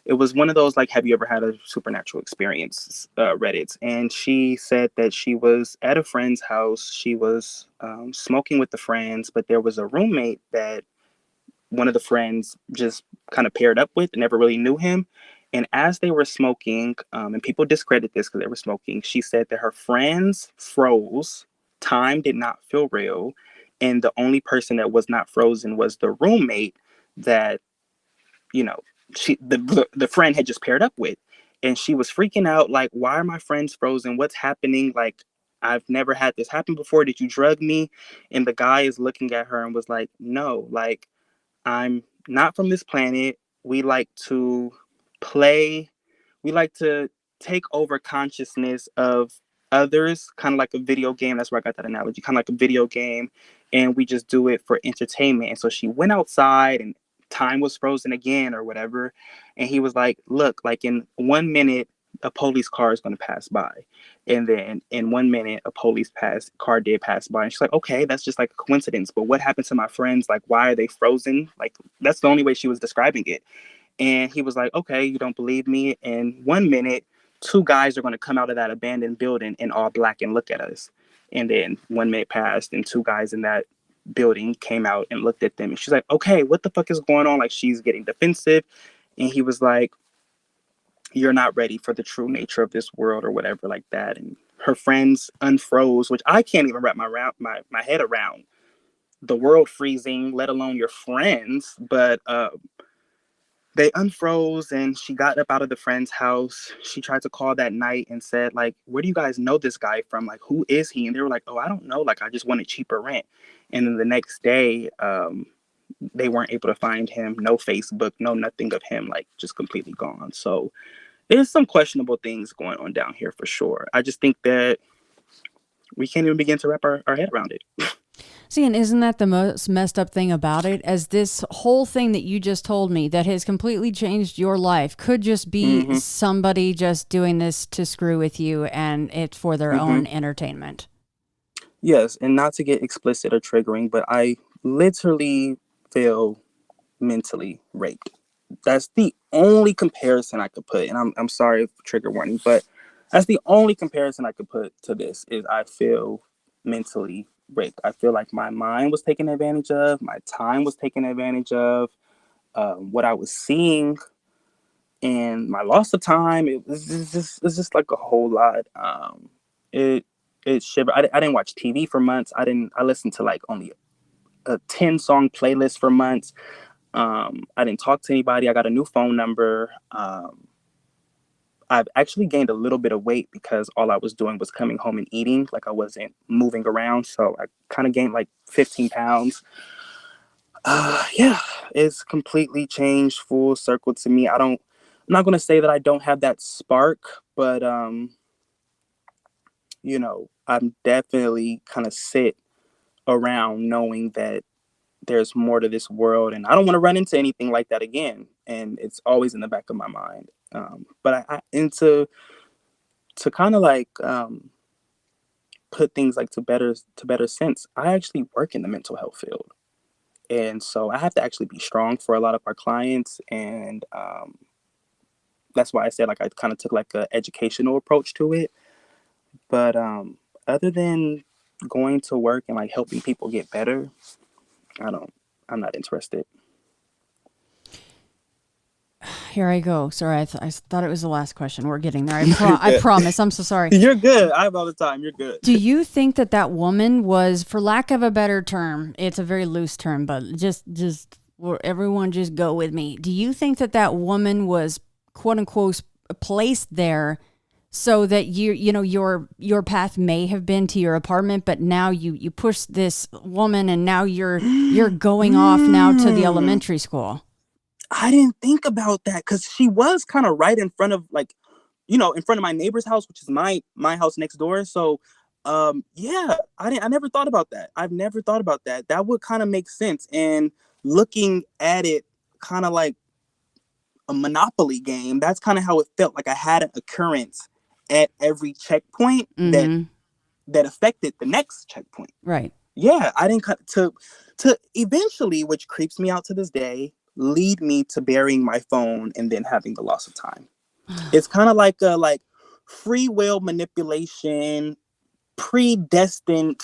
it was one of those like, have you ever had a supernatural experience? Reddit, and she said that she was at a friend's house. She was smoking with the friends, but there was a roommate that one of the friends just kind of paired up with and never really knew him. And as they were smoking, and people discredit this because they were smoking, she said that her friends froze. Time did not feel real. And the only person that was not frozen was the roommate that, you know, the friend had just paired up with. And she was freaking out, like, why are my friends frozen? What's happening? Like, I've never had this happen before. Did you drug me? And the guy is looking at her and was like, no, like, I'm not from this planet. We like to play. We like to take over consciousness of others, kind of like a video game. That's where I got that analogy, kind of like a video game. And we just do it for entertainment. And so she went outside and time was frozen again or whatever. And he was like, look, like in 1 minute, a police car is going to pass by. And then in 1 minute, a car did pass by. And she's like, okay, that's just like a coincidence. But what happened to my friends? Like, why are they frozen? Like, that's the only way she was describing it. And he was like, okay, you don't believe me? In 1 minute, two guys are going to come out of that abandoned building in all black and look at us. And then 1 minute passed and two guys in that building came out and looked at them. And she's like, okay, what the fuck is going on? Like, she's getting defensive. And he was like, you're not ready for the true nature of this world or whatever like that. And her friends unfroze, which I can't even wrap my head around. The world freezing, let alone your friends. But they unfroze and she got up out of the friend's house. She tried to call that night and said, like, where do you guys know this guy from? Like, who is he? And they were like, oh, I don't know. Like, I just wanted cheaper rent. And then the next day, they weren't able to find him. No Facebook, no nothing of him, like just completely gone. So there's some questionable things going on down here for sure. I just think that we can't even begin to wrap our head around it. See, and isn't that the most messed up thing about it? As this whole thing that you just told me that has completely changed your life could just be somebody just doing this to screw with you and it's for their own entertainment. Yes, and not to get explicit or triggering, but I literally feel mentally raped. That's the only comparison I could put. And I'm sorry for trigger warning, but that's the only comparison I could put to this is I feel mentally raped. I feel like my mind was taken advantage of. My time was taken advantage of. What I was seeing and my loss of time, it's just like a whole lot. It shivered. I didn't watch TV for months. I listened to like only a 10-song playlist for months. I didn't talk to anybody. I got a new phone number. I've actually gained a little bit of weight because all I was doing was coming home and eating. Like I wasn't moving around. So I kind of gained like 15 pounds. Yeah, it's completely changed full circle to me. I'm not going to say that I don't have that spark, but, you know, I'm definitely kind of sit around knowing that there's more to this world and I don't want to run into anything like that again. And it's always in the back of my mind. But to kind of like put things like to better sense, I actually work in the mental health field. And so I have to actually be strong for a lot of our clients. And that's why I said like I kind of took like an educational approach to it. But other than going to work and like helping people get better, I'm not interested. Here I go. Sorry, I thought it was the last question. We're getting there. I promise. I'm so sorry. You're good. I have all the time. You're good. Do you think that woman was, for lack of a better term, it's a very loose term, but just everyone just go with me. Do you think that woman was quote unquote placed there so that your path may have been to your apartment, but now you push this woman and now you're going off now to the elementary school? I didn't think about that because she was kind of right in front of like, in front of my neighbor's house, which is my house next door. So, yeah, I never thought about that. I've never thought about that. That would kind of make sense. And looking at it kind of like a Monopoly game, that's kind of how it felt. Like I had an occurrence at every checkpoint that affected the next checkpoint. Right. Yeah, I didn't cut to eventually, which creeps me out to this day, lead me to burying my phone and then having the loss of time. It's kind of like a free will manipulation, predestined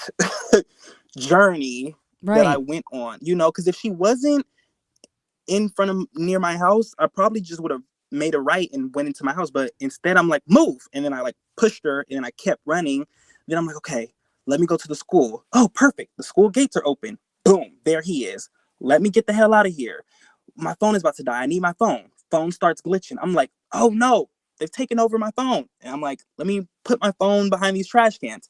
journey that I went on. Because if she wasn't in front of near my house, I probably just would have made a right and went into my house. But instead, I'm like, move, and then I like pushed her and I kept running. Then I'm like, okay, let me go to the school. Oh, perfect. The school gates are open. Boom, there he is. Let me get the hell out of here. My phone is about to die. I need my phone. Phone starts glitching. I'm like, oh no, they've taken over my phone. And I'm like, let me put my phone behind these trash cans.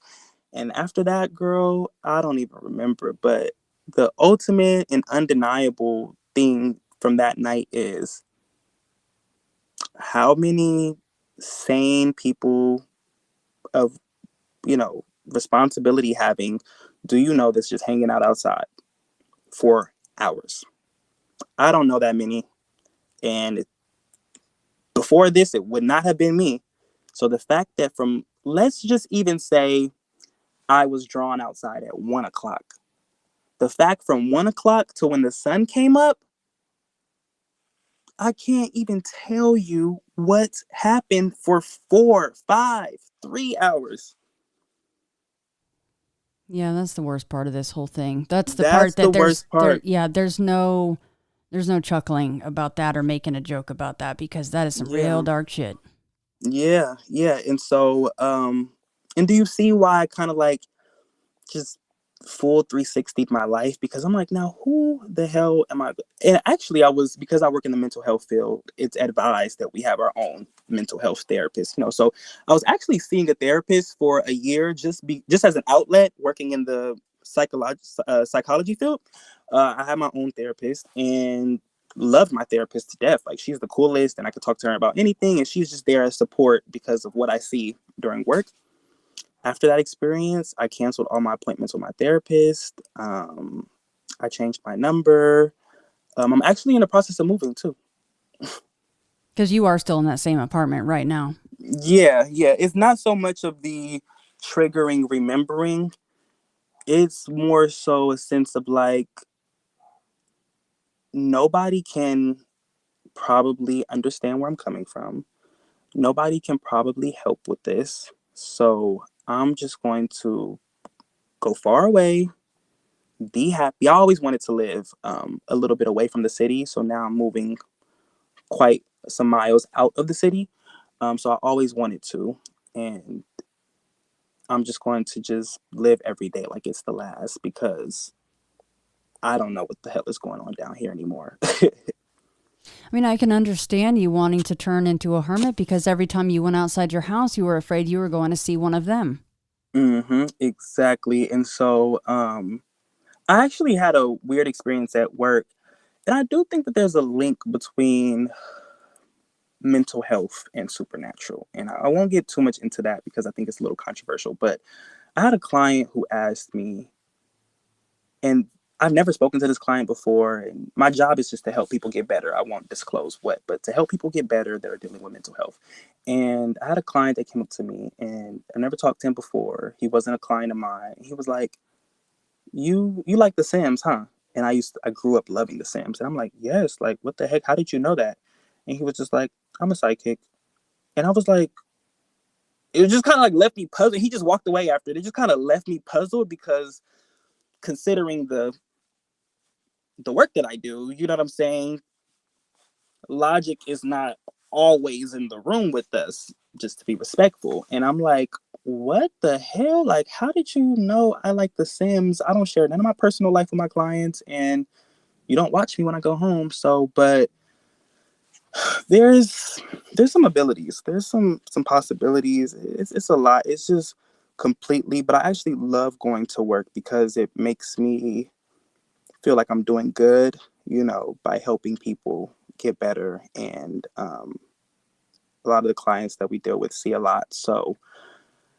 And after that, girl, I don't even remember. But the ultimate and undeniable thing from that night is how many sane people of, responsibility having do you know that's just hanging out outside for hours? I don't know that many. And before this, it would not have been me. So the fact that from, let's just even say I was drawn outside at 1 o'clock. The fact from 1 o'clock to when the sun came up, I can't even tell you what happened for 4, 5, 3 hours. Yeah, that's the worst part of this whole thing. That's the That's part the that worst part. there's no chuckling about that or making a joke about that, because that is some real Yeah. dark shit. Yeah. Yeah. And so, and do you see why I kind of like just full 360 my life? Because I'm like, now who the hell am I? And actually, because I work in the mental health field, it's advised that we have our own mental health therapist. So I was actually seeing a therapist for a year, just as an outlet, working in the psychology field. I have my own therapist and loved my therapist to death. Like, she's the coolest, and I could talk to her about anything, and she's just there as support because of what I see during work. After that experience, I canceled all my appointments with my therapist. I changed my number. I'm actually in the process of moving too. Because you are still in that same apartment right now. Yeah, yeah. It's not so much of the triggering remembering. It's more so a sense of like, nobody can probably understand where I'm coming from. Nobody can probably help with this. So I'm just going to go far away, be happy. I always wanted to live a little bit away from the city. So now I'm moving quite some miles out of the city. So I always wanted to. And I'm just going to just live every day like it's the last, because I don't know what the hell is going on down here anymore. I mean, I can understand you wanting to turn into a hermit, because every time you went outside your house, you were afraid you were going to see one of them. Exactly. And so I actually had a weird experience at work. And I do think that there's a link between mental health and supernatural. And I won't get too much into that because I think it's a little controversial. But I had a client who asked me, and I've never spoken to this client before. And my job is just to help people get better. I won't disclose what, but to help people get better that are dealing with mental health. And I had a client that came up to me, and I never talked to him before. He wasn't a client of mine. He was like, you like The Sims, huh? And I grew up loving The Sims. And I'm like, yes, like, what the heck? How did you know that? And he was just like, I'm a psychic. And I was like, it just kind of like left me puzzled. He just walked away after it. It just kind of left me puzzled, because considering the work that I do, you know what I'm saying? Logic is not always in the room with us, just to be respectful. And I'm like, what the hell? Like, how did you know I like The Sims? I don't share none of my personal life with my clients, and you don't watch me when I go home. So, but there's some abilities. There's some possibilities. It's a lot. It's just completely. But I actually love going to work because it makes me feel like I'm doing good. By helping people get better, and a lot of the clients that we deal with see a lot. So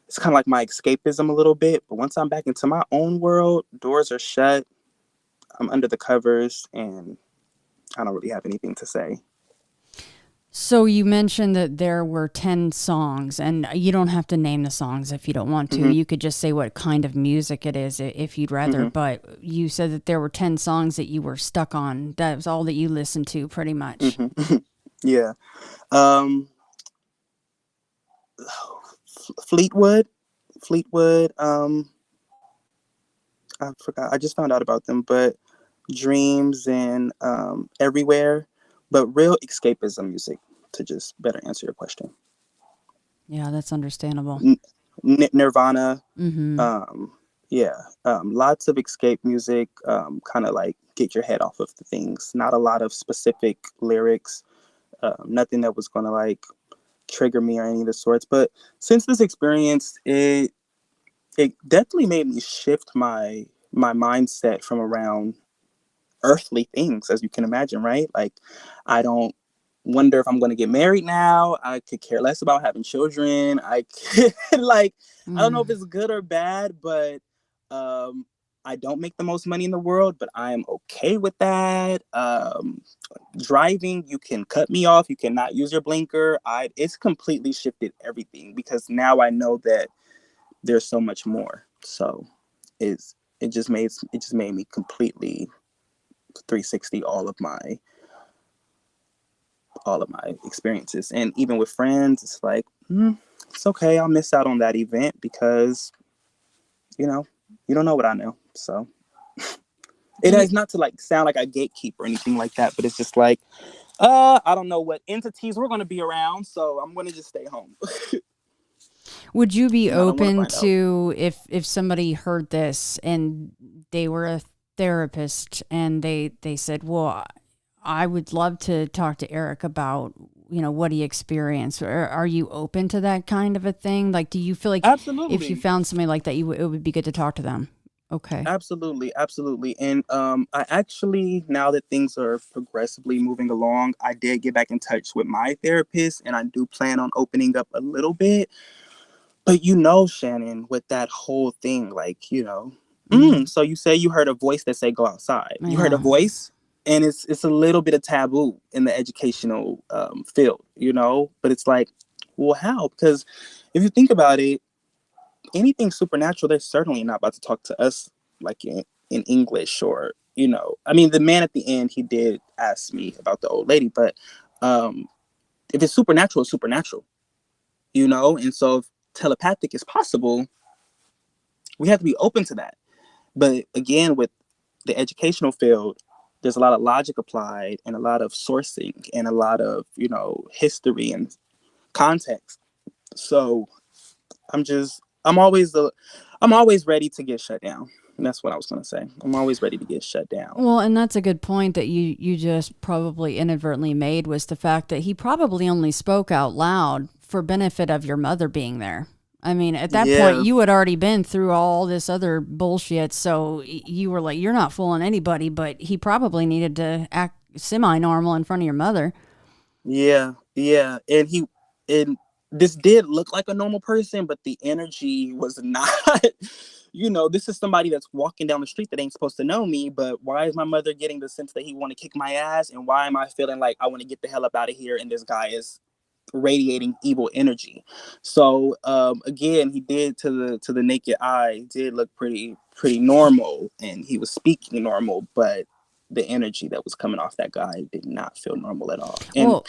it's kind of like my escapism a little bit. But once I'm back into my own world, doors are shut. I'm under the covers, and I don't really have anything to say. So you mentioned that there were 10 songs, and you don't have to name the songs if you don't want to. Mm-hmm. You could just say what kind of music it is if you'd rather. Mm-hmm. But you said that there were 10 songs that you were stuck on. That was all that you listened to, pretty much. Mm-hmm. Yeah. Um, Fleetwood. I forgot. I just found out about them, but Dreams and Everywhere, but real escapism music, to just better answer your question. Yeah, that's understandable. Nirvana. Mm-hmm. Yeah. Lots of escape music. Kind of like get your head off of the things. Not a lot of specific lyrics. Nothing that was gonna like trigger me or any of the sorts. But since this experience, it definitely made me shift my mindset from around earthly things, as you can imagine, right? Like, I don't wonder if I'm going to get married now. I could care less about having children. I could, like, I don't know if Mm. it's good or bad, but I don't make the most money in the world, but I am okay with that. Driving, you can cut me off. You cannot use your blinker. It's completely shifted everything because now I know that there's so much more. So it's it just made me completely 360 all of my experiences. And even with friends, it's like, it's okay, I'll miss out on that event because you know you don't know what I know. So it You, is not to like sound like a gatekeeper or anything like that, but it's just like, I don't know what entities we're going to be around, so I'm going to just stay home. would you be And I don't want to open find out. to if somebody heard this and they were a therapist and they said, "Well, I would love to talk to Eric about, what he experienced." Are you open to that kind of a thing? Like, do you feel like if you Absolutely. found somebody like that, it would be good to talk to them? Okay. Absolutely, absolutely. And I actually, now that things are progressively moving along, I did get back in touch with my therapist, and I do plan on opening up a little bit. But Shannon, with that whole thing, like, Mm, so you say you heard a voice that say go outside. You heard a yeah. voice, and it's a little bit of taboo in the educational field, But it's like, well, how? Because if you think about it, anything supernatural, they're certainly not about to talk to us like in English or, I mean, the man at the end, he did ask me about the old lady, but um, if it's supernatural, it's supernatural, And so if telepathic is possible, we have to be open to that. But again, with the educational field, there's a lot of logic applied and a lot of sourcing and a lot of, history and context. So I'm just I'm always ready to get shut down. And that's what I was gonna say. I'm always ready to get shut down. Well, and that's a good point that you just probably inadvertently made, was the fact that he probably only spoke out loud for benefit of your mother being there. I mean, at that point, Yeah, you had already been through all this other bullshit, so you were like, you're not fooling anybody, but he probably needed to act semi-normal in front of your mother. yeah, yeah. And this did look like a normal person, but the energy was not. This is somebody that's walking down the street that ain't supposed to know me. But why is my mother getting the sense that he want to kick my ass, and why am I feeling like I want to get the hell up out of here? And this guy is radiating evil energy. So again, he did to the naked eye did look pretty normal, and he was speaking normal, but the energy that was coming off that guy did not feel normal at all. And Well,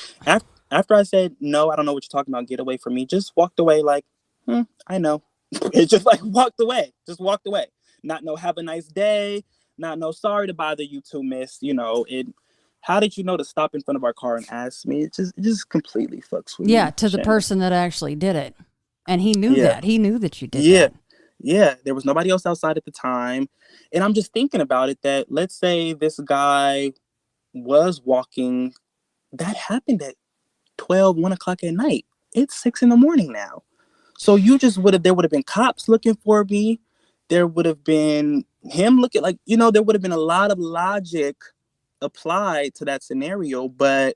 after I said no, I don't know what you're talking about, get away from me, just walked away like, I know. It just like walked away, not no have a nice day, not no sorry to bother you too, miss. It how did you know to stop in front of our car and ask me? It just completely fucks with yeah, me, to the Shannon. person that actually did it. And he knew Yeah, that. He knew that you did yeah, that. yeah. There was nobody else outside at the time. And I'm just thinking about it that let's say this guy was walking, that happened at 1 o'clock at night. It's 6 in the morning now. So you just there would have been cops looking for me. There would have been him looking like, there would have been a lot of logic applied to that scenario. But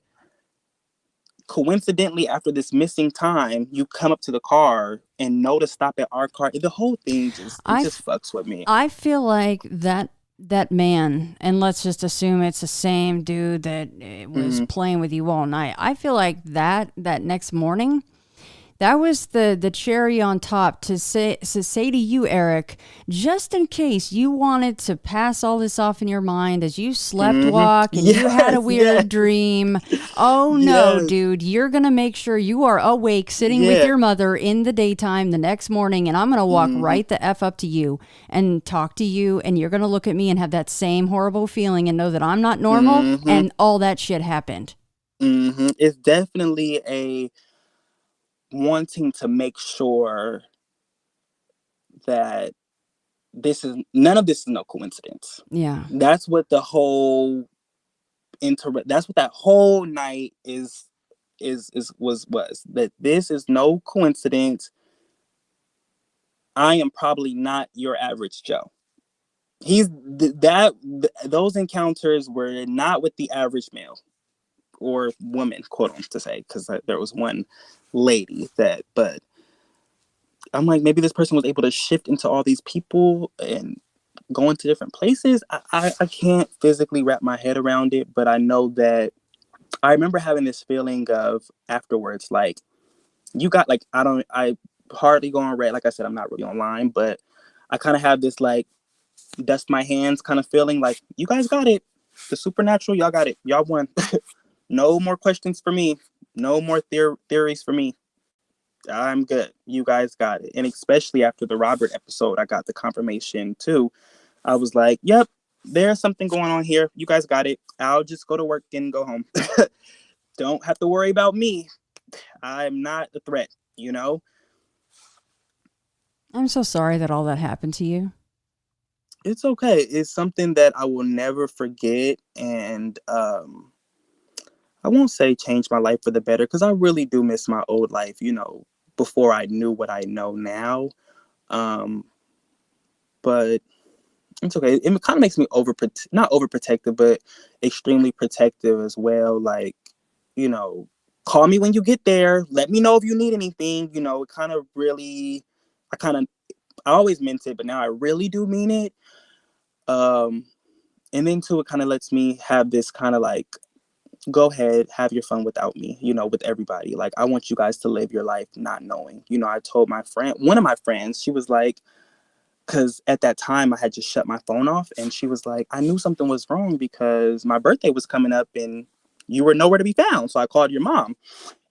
coincidentally, after this missing time, you come up to the car and know to stop at our car. The whole thing it I, just f- fucks with me. I feel like that man, and let's just assume it's the same dude that was Mm-hmm. playing with you all night. I feel like that next morning, that was the cherry on top to say to you, Eric, just in case you wanted to pass all this off in your mind as you slept Mm-hmm. walk and you had a Yes, yes, weird dream. Oh no, yes, dude, you're gonna make sure you are awake sitting with yeah. your mother in the daytime the next morning, and I'm gonna walk Mm-hmm. right the F up to you and talk to you, and you're gonna look at me and have that same horrible feeling and know that I'm not normal Mm-hmm. and all that shit happened. Mm-hmm. It's definitely a wanting to make sure that none of this is no coincidence. Yeah. That's what the whole that's what that whole night is was that this is no coincidence. I am probably not your average Joe. Those encounters were not with the average male or woman, quote on to say, because there was one lady but I'm like, maybe this person was able to shift into all these people and go into different places. I can't physically wrap my head around it, but I know that I remember having this feeling of afterwards, like, you got, like, I hardly go on Reddit. Like I said, I'm not really online, but I kind of have this, like, dust my hands kind of feeling, like, you guys got it. The supernatural, y'all got it. Y'all won. No more questions for me. No more theories for me. I'm good. You guys got it. And especially after the Robert episode, I got the confirmation too. I was like, yep, there's something going on here. You guys got it. I'll just go to work and go home. Don't have to worry about me. I'm not a threat, you know? I'm so sorry that all that happened to you. It's okay. It's something that I will never forget. And I won't say change my life for the better, because I really do miss my old life, you know, before I knew what I know now. But it's okay. It kind of makes me not overprotective, but extremely protective as well. Like, you know, call me when you get there. Let me know if you need anything. You know, it kind of really, I always meant it, but now I really do mean it. And then too, it kind of lets me have this kind of like, go ahead, have your fun without me, you know, with everybody. Like, I want you guys to live your life not knowing. You know, I told one of my friends, she was like, because at that time I had just shut my phone off, and she was like, I knew something was wrong because my birthday was coming up and you were nowhere to be found. So I called your mom.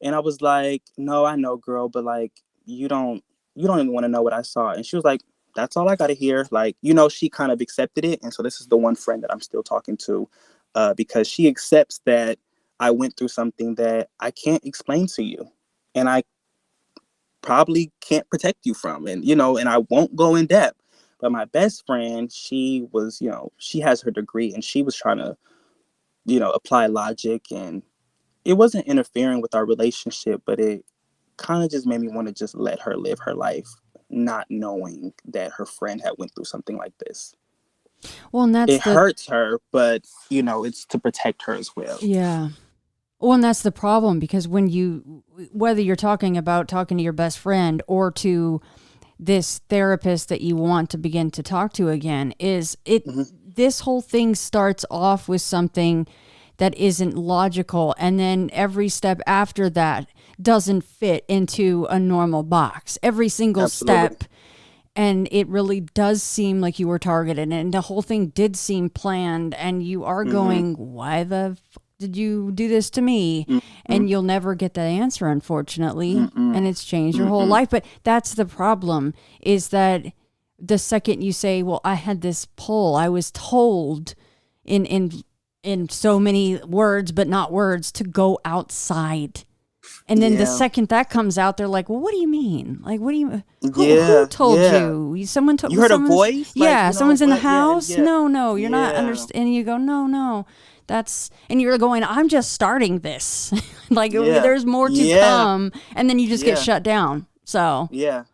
And I was like, no, I know, girl, but like, you don't even want to know what I saw. And she was like, that's all I got to hear. Like, you know, she kind of accepted it. And so this is the one friend that I'm still talking to, because she accepts that I went through something that I can't explain to you. And I probably can't protect you from. And, you know, and I won't go in depth. But my best friend, she was, you know, she has her degree and she was trying to, you know, apply logic, and it wasn't interfering with our relationship, but it kind of just made me want to just let her live her life, not knowing that her friend had went through something like this. Well, and It hurts her, but, you know, it's to protect her as well. Yeah. Well, and that's the problem, because whether you're talking to your best friend or to this therapist that you want to begin to talk to again, this whole thing starts off with something that isn't logical, and then every step after that doesn't fit into a normal box. Every single step, and it really does seem like you were targeted, and the whole thing did seem planned, and you are going, why the did you do this to me? And you'll never get that answer, unfortunately. And it's changed your whole life. But that's the problem, is that the second you say, well, I had this pull, I was told in so many words, but not words, to go outside. And then the second that comes out, they're like, well, what do you mean? Like, what do you, who told you? Someone told you. Heard a voice? Yeah, like, someone's in the house? Yeah. No, you're not understanding. And you go, no. And you're going, I'm just starting this. Like, there's more to come. And then you just get shut down. So. Yeah.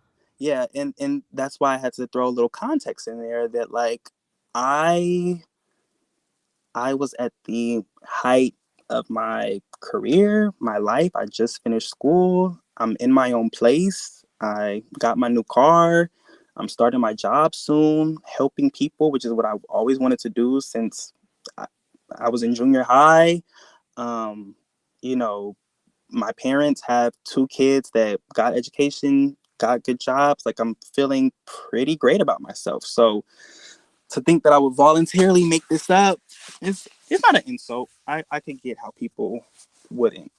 And that's why I had to throw a little context in there that, like, I was at the height of my career, my life. I just finished school. I'm in my own place. I got my new car. I'm starting my job soon, helping people, which is what I've always wanted to do since I was in junior high. You know, my parents have 2 kids that got education, got good jobs. Like, I'm feeling pretty great about myself. So to think that I would voluntarily make this up, it's not an insult. I could get how people wouldn't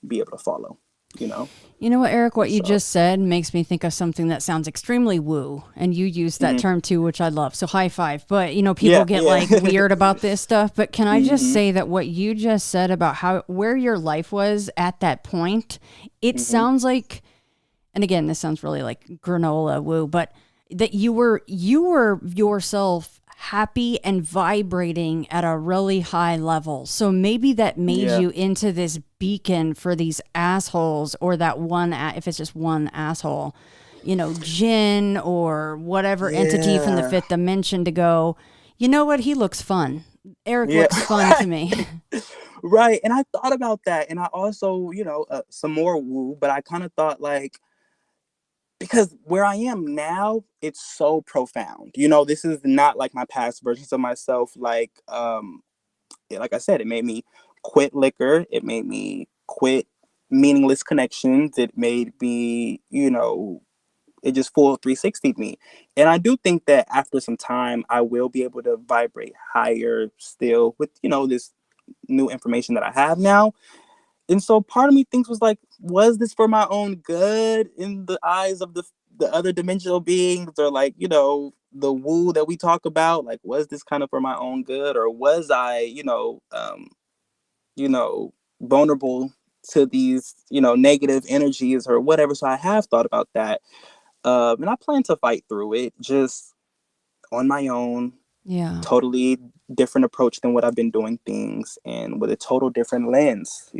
be able to follow, you know? You know what, Eric, what you just said makes me think of something that sounds extremely woo. And you use that term too, which I love. So high five. But, you know, people get like weird about this stuff. But can I just say that what you just said about where your life was at that point, it sounds like, and again, this sounds really like granola woo, but that you were yourself happy and vibrating at a really high level. So maybe that made Yeah. you into this beacon for these assholes, or that one, if it's just one asshole, Jin or whatever entity from the Yeah. fifth dimension, to go, you know what? He looks fun. Eric Yeah. looks fun to me. Right. And I thought about that. And I also, some more woo, but I kind of thought like, because where I am now, it's so profound. This is not like my past versions of myself. Like I said, it made me quit liquor. It made me quit meaningless connections. It made me, it just full 360'd me. And I do think that after some time, I will be able to vibrate higher still with, this new information that I have now. And so part of me thinks was like, was this for my own good in the eyes of the other dimensional beings, or like, the woo that we talk about? Like, was this kind of for my own good, or was I, vulnerable to these, negative energies or whatever? So I have thought about that. And I plan to fight through it just on my own. Yeah. Totally different approach than what I've been doing things, and with a total different lens.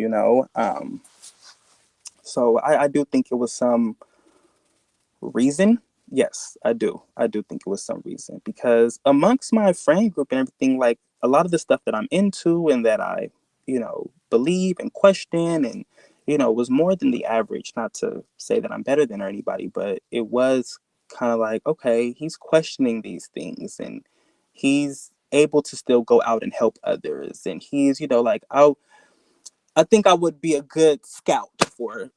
So I do think it was some reason. Yes, I do. I do think it was some reason, because amongst my friend group and everything, like a lot of the stuff that I'm into and that I, believe and question, and, was more than the average. Not to say that I'm better than anybody, but it was kind of like, okay, he's questioning these things, and he's able to still go out and help others. And he's, like, I think I would be a good scout for,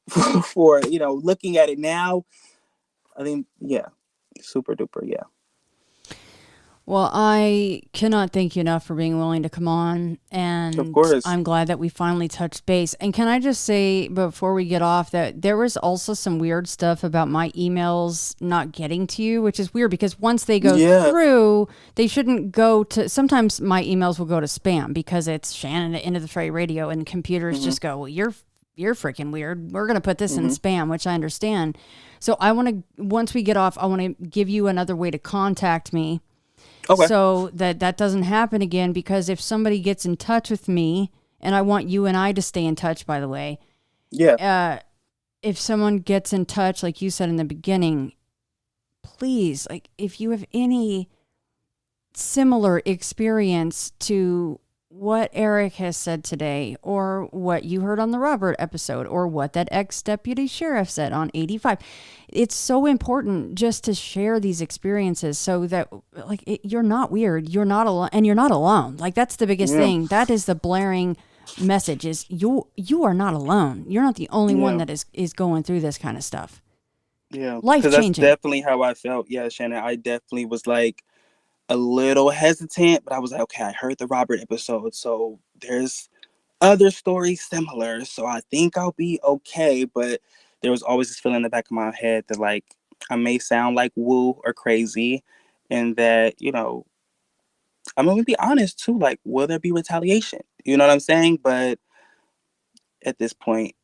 for, looking at it now. I think, yeah, super duper, yeah. Well, I cannot thank you enough for being willing to come on, Of and course. I'm glad that we finally touched base. And can I just say before we get off that there was also some weird stuff about my emails not getting to you, which is weird because once they go Yeah. through, they shouldn't go to, sometimes my emails will go to spam because it's Shannon at Into the Fray Radio, and computers just go, well, you're freaking weird. We're going to put this in spam, which I understand. So I want to, once we get off, I want to give you another way to contact me. Okay. So that doesn't happen again, because if somebody gets in touch with me, and I want you and I to stay in touch, by the way. Yeah. If someone gets in touch, like you said in the beginning, please, like if you have any similar experience to what Eric has said today, or what you heard on the Robert episode, or what that ex-deputy sheriff said on 85. It's so important just to share these experiences so that you're not weird, you're not alone, and you're not alone. Like that's the biggest thing. That is the blaring message, is you are not alone. You're not the only one that is going through this kind of stuff. Yeah. Life Because that's changing. definitely how I felt. Yeah, Shannon, I definitely was like a little hesitant, but I was like, okay, I heard the Robert episode, so there's other stories similar, so I think I'll be okay. But there was always this feeling in the back of my head that like I may sound like woo or crazy, and that I'm gonna be honest too, like, will there be retaliation? You know what I'm saying? But at this point,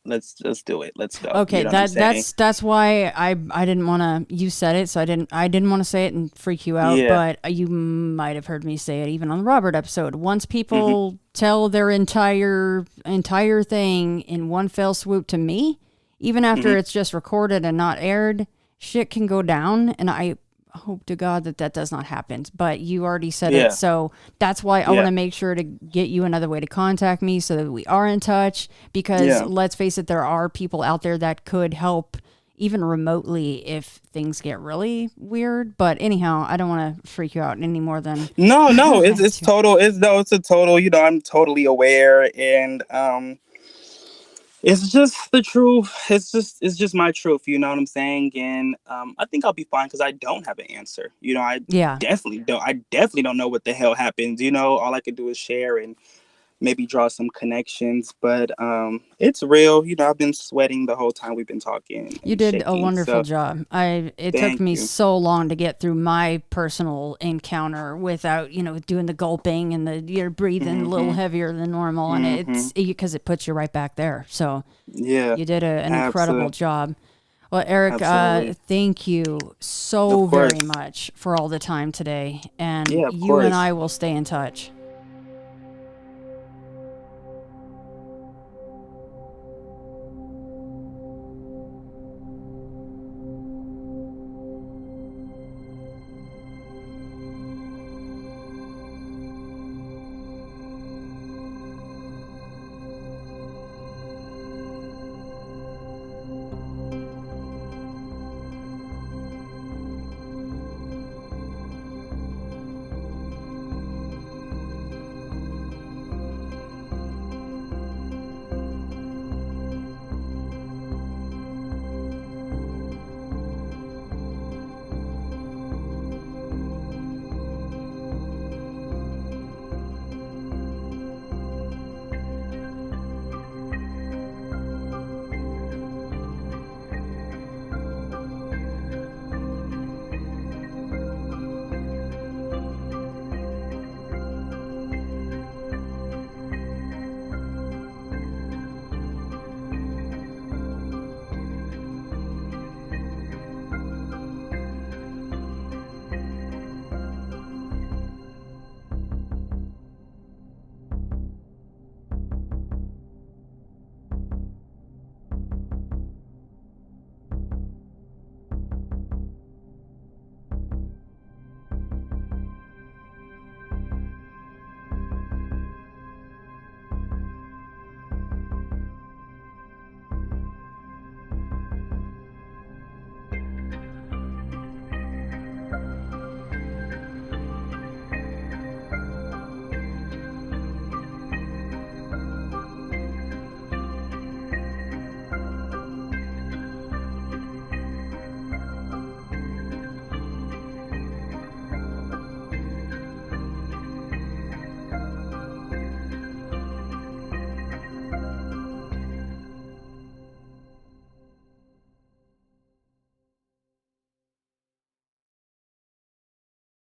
let's just do it. Let's go. Okay, You know what I'm saying? that's why I didn't want to. You said it, so I didn't want to say it and freak you out. Yeah. But you might have heard me say it even on the Robert episode. Once Mm-hmm. people tell their entire thing in one fell swoop to me, even after it's just recorded and not aired, shit can go down. And I hope to God that does not happen. But you already said Yeah. it, so that's why I want to make sure to get you another way to contact me so that we are in touch. Because let's face it, there are people out there that could help even remotely if things get really weird. But anyhow, I don't want to freak you out any more than No, it's total. It's a total. I'm totally aware, and it's just the truth. It's just my truth. You know what I'm saying? And I think I'll be fine because I don't have an answer. I definitely don't. I definitely don't know what the hell happened. All I could do is share and maybe draw some connections. But it's real. I've been sweating the whole time we've been talking. You did a wonderful job. It took me so long to get through my personal encounter without, doing the gulping and you're breathing a little heavier than normal. And it's because it puts you right back there. So yeah, you did an incredible job. Well, Eric, Absolutely. thank you so Of course. very much for all the time today. And Yeah, of you and course. I will stay in touch.